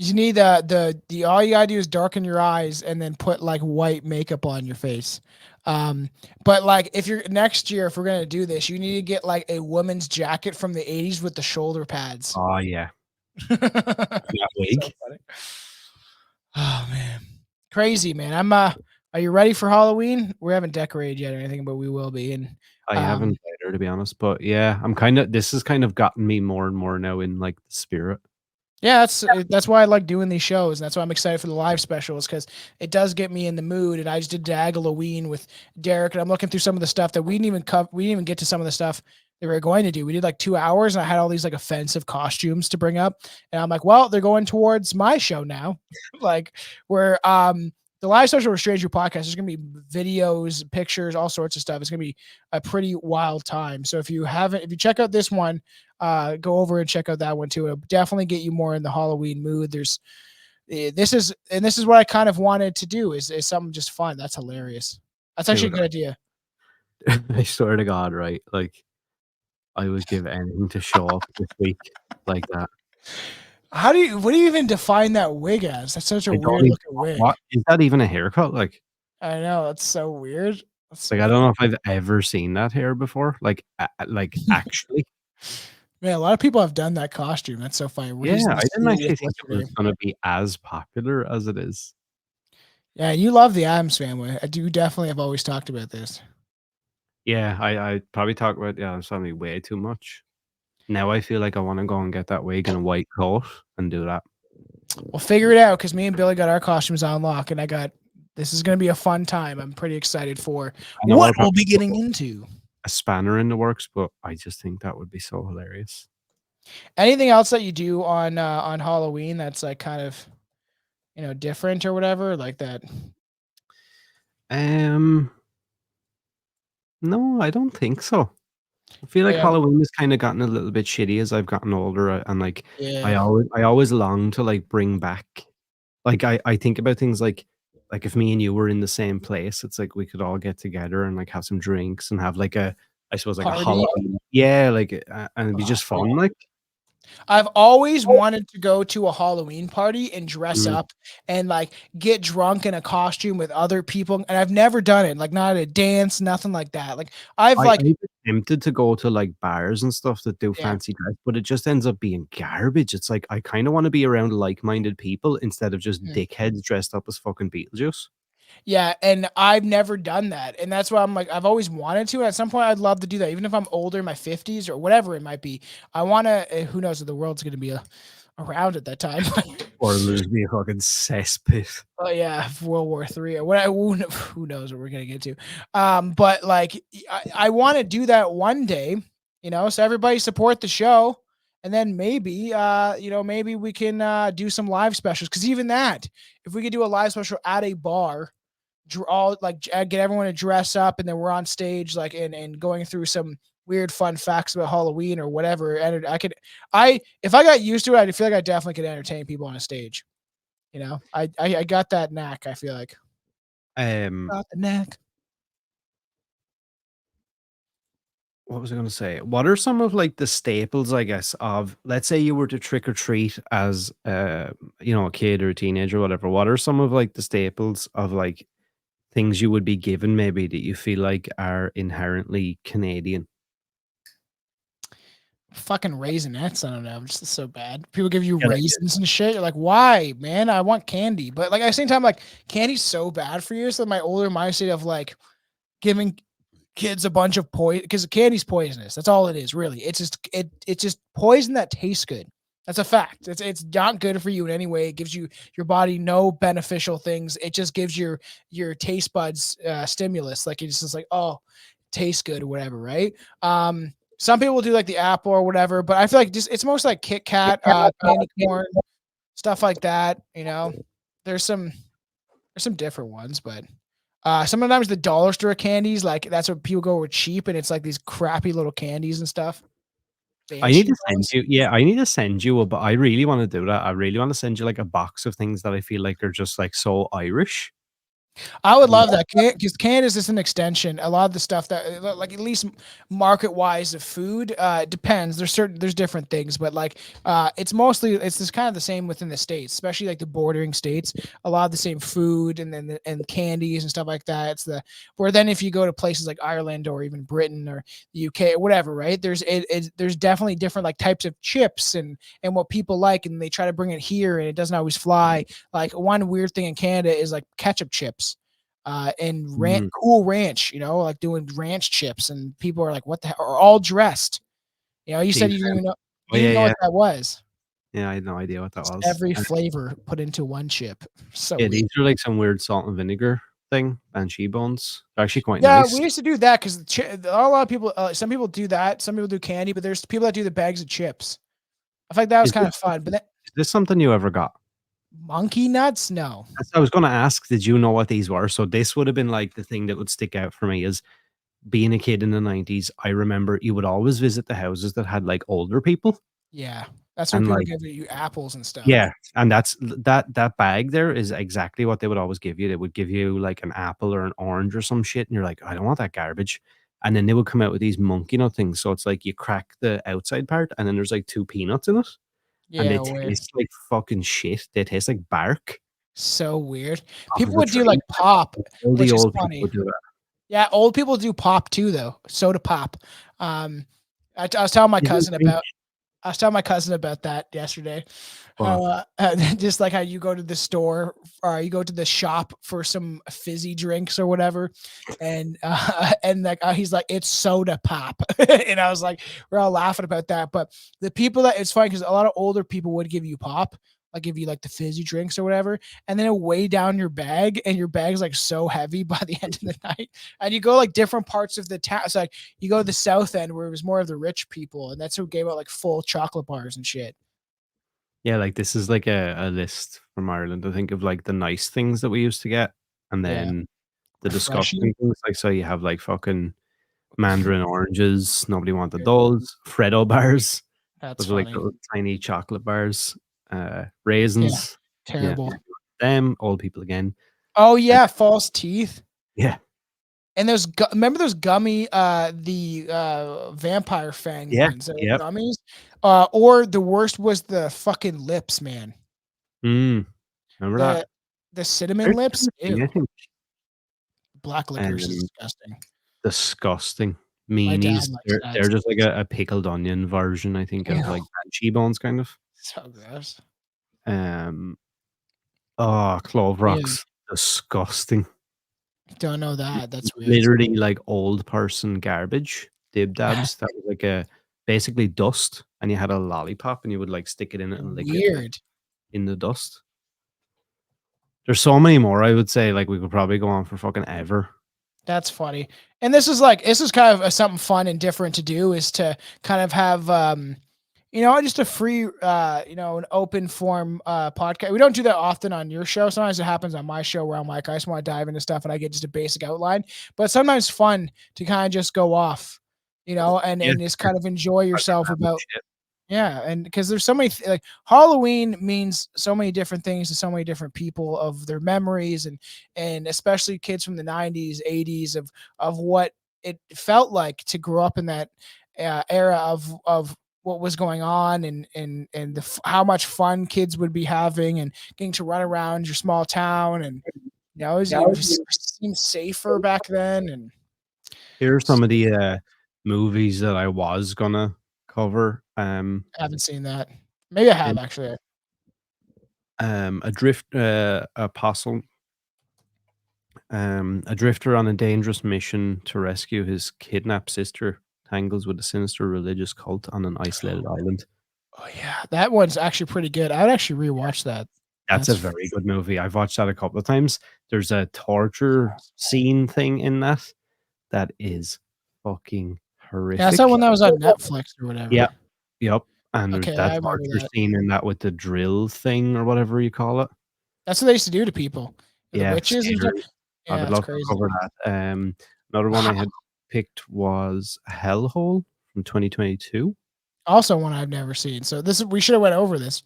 You need the all you gotta do is darken your eyes and then put like white makeup on your face. But like if you're next year, if we're gonna do this, you need to get like a woman's jacket from the 80s with the shoulder pads. Oh, yeah. That So wig. funny. Oh man. Crazy, man. Are you ready for Halloween? We haven't decorated yet or anything, but we will be. And I um haven't either, to be honest, but yeah, this has kind of gotten me more and more now in, like, the spirit. yeah, that's why I like doing these shows, and that's why I'm excited for the live specials because it does get me in the mood. And I just did Halloween with Derek, and I'm looking through some of the stuff that we didn't even cover. We didn't even get to some of the stuff that we were going to do. We did like 2 hours, and I had all these like offensive costumes to bring up, and I'm like, well, they're going towards my show now, like where the live special with Stranger Podcast. There's gonna be videos, pictures, all sorts of stuff. It's gonna be a pretty wild time. So if you check out this one, go over and check out that one too. It'll definitely get you more in the Halloween mood. This is what I kind of wanted to do is something just fun. That's hilarious. That's actually a Dude, good idea. I swear to God, right? Like, I would give anything to show up this week like that. What do you even define that wig as? That's such a I don't weird even looking wig. what is that even a haircut? I know, that's so weird. Like, I don't know if I've ever seen that hair before. Like, actually. Man, a lot of people have done that costume. That's so funny. Where Yeah, he's in I the didn't suit actually with think what's it her was name? gonna be as popular as it is. Yeah, you love the Addams Family. I do definitely have always talked about this. Yeah, I probably talk about the Addams Family way too much. Now I feel like I wanna go and get that wig and a white coat and do that. We'll figure it out because me and Billy got our costumes on lock, and this is going to be a fun time. I'm pretty excited for I know what we're we'll probably be getting into. a spanner in the works, but I just think that would be so hilarious. Anything else that you do on Halloween that's like kind of different or whatever like that? Um, no, I don't think so. I feel Oh, like yeah, Halloween has kinda gotten a little bit shitty as I've gotten older, and, like, yeah, I always long to, like, bring back like, I think about things like, if me and you were in the same place, it's like we could all get together and, like, have some drinks and have, like, I suppose, like, a party. Halloween yeah, like, and it'd be Oh, just fun, like. I've always wanted to go to a Halloween party and dress Mm. up and like get drunk in a costume with other people, and I've never done it. Like not at a dance, nothing like that. Like I've I've like been tempted to go to, like, bars and stuff that do yeah. fancy dress, but it just ends up being garbage. It's like, I kinda wanna be around like-minded people instead of just Mhm. dickheads dressed up as fucking Beetlejuice. Yeah, and I've never done that, and that's why I'm like, I've always wanted to. At some point, I'd love to do that, even if I'm older, in my 50s or whatever it might be. I wanna. Who knows if the world's gonna be around at that time? Or lose me a fucking cesspit. Oh yeah, World War III or what? Who knows what we're gonna get to? But like, I want to do that one day, So everybody support the show, and then maybe, maybe we can do some live specials. Because even that, if we could do a live special at a bar, get everyone to dress up, and then we're on stage, like, and going through some weird fun facts about Halloween or whatever. And if I got used to it, I feel like I definitely could entertain people on a stage. I got that knack, I feel like. Um, Got the knack. what was I going to say? What are some of like the staples, I guess, of, let's say you were to trick or treat as a kid or a teenager or whatever. What are some of like the staples of like things you would be given maybe that you feel like are inherently Canadian? Fucking Raisinets. I don't know. Just so bad. People give you Yeah, raisins and shit. You're like, why, man? I want candy. But like at the same time, like candy's so bad for you. So my older mindset of like giving kids a bunch of poison, because candy's poisonous. That's all it is, really. It's just poison that tastes good. That's a fact. It's not good for you in any way. It gives your body no beneficial things. It just gives your taste buds stimulus. Like it's just like, oh, tastes good or whatever, right? Some people do like the apple or whatever, but I feel like just it's most like Kit Kat, candy corn, stuff like that. There's some different ones, but sometimes the dollar store candies, like that's what people go with cheap, and it's like these crappy little candies and stuff. I need Banshee to send ones. you. Yeah, I need to send you but I really want to do that. I really want to send you like a box of things that I feel like are just like so Irish. I would love that because Canada's just an extension. A lot of the stuff that, like, at least market wise of food, it depends. There's different things, but like, it's just kind of the same within the states, especially like the bordering states. A lot of the same food and candies and stuff like that. Where then if you go to places like Ireland or even Britain or the UK or whatever, right? There's definitely different like types of chips and what people like, and they try to bring it here, and it doesn't always fly. Like one weird thing in Canada is like ketchup chips. And Mm. Cool Ranch, like doing ranch chips, and people are like, "What the hell?" Are all dressed. You said you didn't even know. Oh You yeah, didn't know yeah, what that was. yeah. I had no idea what that Just was. every flavor put into one chip. So Yeah, weird. these are like some weird salt and vinegar thing. Banshee bones. They're actually quite Yeah, nice. we used to do that because a lot of people. Some people do that. Some people do candy, but there's people that do the bags of chips. I feel like that was Is kind this, of fun. But is this something you ever got? monkey nuts, no. I was going to ask, did you know what these were? So this would have been like the thing that would stick out for me is being a kid in the 90s. I remember you would always visit the houses that had like older people. Yeah, that's where And people like, give you apples and stuff. yeah, and that bag there is exactly what they would always give you. They would give you like an apple or an orange or some shit, and you're like, I don't want that garbage. And then they would come out with these monkey nut things. So it's like you crack the outside part, and then there's like 2 peanuts in it, and they Yeah, weird. taste like fucking shit. They taste like bark So weird. off of People the would do tree. like pop, All the which is old people funny. would do that. Yeah, old people do pop too, though. Soda pop. I was telling my Is it cousin pink? about that yesterday. What? How just like how you go to the store or you go to the shop for some fizzy drinks or whatever, and and like he's like it's soda pop, and I was like we're all laughing about that. But the people that it's funny because a lot of older people would give you pop, like give you like the fizzy drinks or whatever, and then it'll weigh down your bag, and your bag's like so heavy by the end of the night. And you go like different parts of the town. It's like you go to the south end where it was more of the rich people, and that's who gave out like full chocolate bars and shit. Yeah, like this is like a list from Ireland. I think of like the nice things that we used to get, and Yeah, then the refreshing. disgusting things. Like so, you have like fucking mandarin oranges. Nobody wanted those. Freddo bars. That's Those are like funny. little tiny chocolate bars. Yeah, Raisins. Yeah, terrible. them old people again. Oh And yeah, false teeth. yeah, And remember those gummy, the vampire fang yeah, ones, yep. gummies. Or the worst was the fucking lips, man. Remember that? The the cinnamon They're lips. still a thing, Ew, I think. black licorice is disgusting. Disgusting. My dad Meanies. likes They're that. just like a pickled onion version, I think, of like Ew, banshee bones, kind of. so gross. Um, clove Ew, rocks. Disgusting. don't know that. That's weird. Literally like old person garbage. Dib dabs. That was like a basically dust, and you had a lollipop, and you would like stick it in it and lick it like Weird. in the dust. There's so many more. I would say like we could probably go on for fucking ever. That's funny. And this is kind of something fun and different to do is to kind of have just a free an open form podcast. We don't do that often on your show. Sometimes it happens on my show where I'm like, I just want to dive into stuff and I get just a basic outline. But sometimes fun to kind of just go off, and Yeah. just kind of enjoy yourself Random about. shit. Yeah, and because there's so many like Halloween means so many different things to so many different people of their memories and especially kids from the 90s, 80s of what it felt like to grow up in that era of what was going on and how much fun kids would be having and getting to run around your small town and it seemed safer back then. And Here are some of the movies that I was gonna cover. I haven't seen that. Maybe I have and, actually. A drifter on a dangerous mission to rescue his kidnapped sister tangles with a sinister religious cult on an isolated island. Oh yeah, that one's actually pretty good. I'd actually rewatch that. That's a very good movie. I've watched that a couple of times. There's a torture scene thing in that is fucking horrific. Yeah, that's that one that was on Netflix or whatever. Yep. And there's Okay, I that remember torture that. scene in that with the drill thing or whatever you call it. That's what they used to do to people. The Yeah, witches and stuff. scary. I Yeah, would it's love crazy. to cover that. Another one I had picked was Hellhole from 2022. Also one I've never seen. So we should have went over this.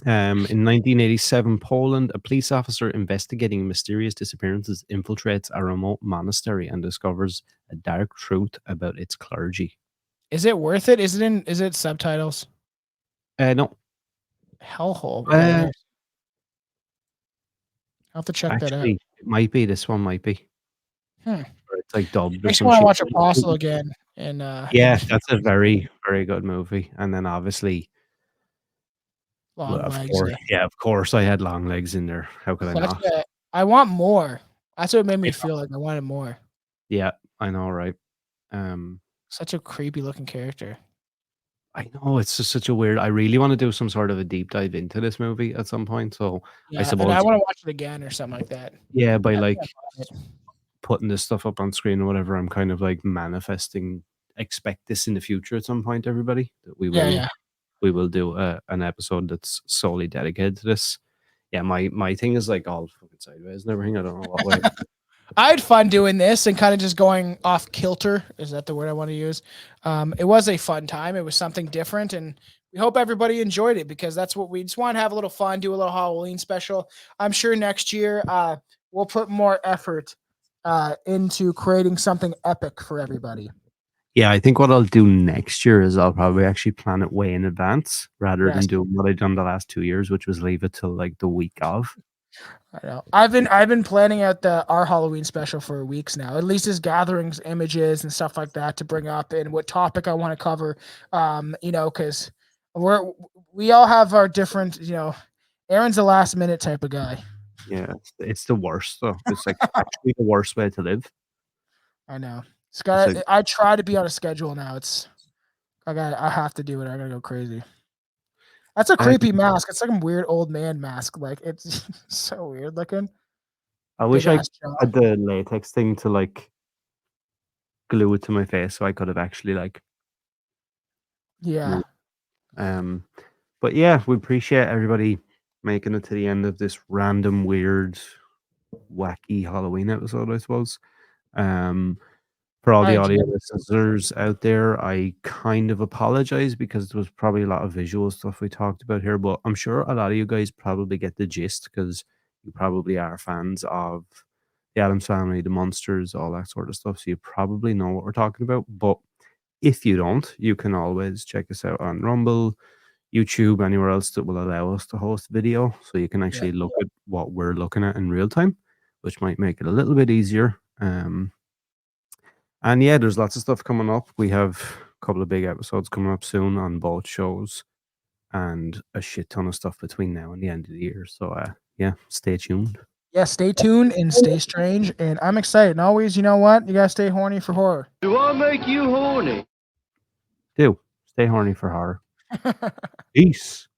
In 1987, Poland, a police officer investigating mysterious disappearances infiltrates a remote monastery and discovers a dark truth about its clergy. Is it worth it? Is it subtitles? No. Hellhole. I'll have to check that out. Actually, it might be. This one might be. Or it's like dubbed. Makes me want to watch Apostle again. And yeah, that's a very, very good movie. And then obviously, of course, I had long legs in there. How could I not? I want more. That's what made me feel like I wanted more. Yeah, I know, right? Such a creepy looking character. I know, it's just such a weird. I really want to do some sort of a deep dive into this movie at some point. So yeah, I suppose I want to watch it again or something like that. Yeah, by like putting this stuff up on screen or whatever, I'm kind of like manifesting. Expect this in the future at some point, everybody. That we will. We will do an episode that's solely dedicated to this. Yeah, my thing is like all fucking sideways and everything. I don't know what way. I had fun doing this and kind of just going off kilter. Is that the word I want to use? It was a fun time. It was something different, and we hope everybody enjoyed it because that's what we just want to have a little fun, do a little Halloween special. I'm sure next year we'll put more effort into creating something epic for everybody. Yeah, I think what I'll do next year is I'll probably actually plan it way in advance rather than doing what I've done the last 2 years, which was leave it till like the week of. I know. I've been planning out our Halloween special for weeks now. At least as gatherings, images, and stuff like that to bring up, and what topic I want to cover. Because we all have our different. Aaron's a last minute type of guy. Yeah, it's the worst though. It's like actually the worst way to live. I know. I try to be on a schedule now. I have to do it. I gotta go crazy. That's a creepy mask. It's like a weird old man mask. Like it's so weird looking. I wish I had the latex thing to like glue it to my face so I could have actually like. Yeah. But yeah, we appreciate everybody making it to the end of this random, weird, wacky Halloween episode, I suppose. For all the audio listeners out there, I kind of apologize because there was probably a lot of visual stuff we talked about here, but I'm sure a lot of you guys probably get the gist because you probably are fans of the Addams Family, the Monsters, all that sort of stuff. So you probably know what we're talking about. But if you don't, you can always check us out on Rumble, YouTube, anywhere else that will allow us to host video. So you can actually look at what we're looking at in real time, which might make it a little bit easier. And yeah, there's lots of stuff coming up. We have a couple of big episodes coming up soon on both shows and a shit ton of stuff between now and the end of the year. So yeah, stay tuned. Yeah, stay tuned and stay strange. And I'm excited. And always, you know what? You gotta stay horny for horror. Do I make you horny? Do stay horny for horror. Peace.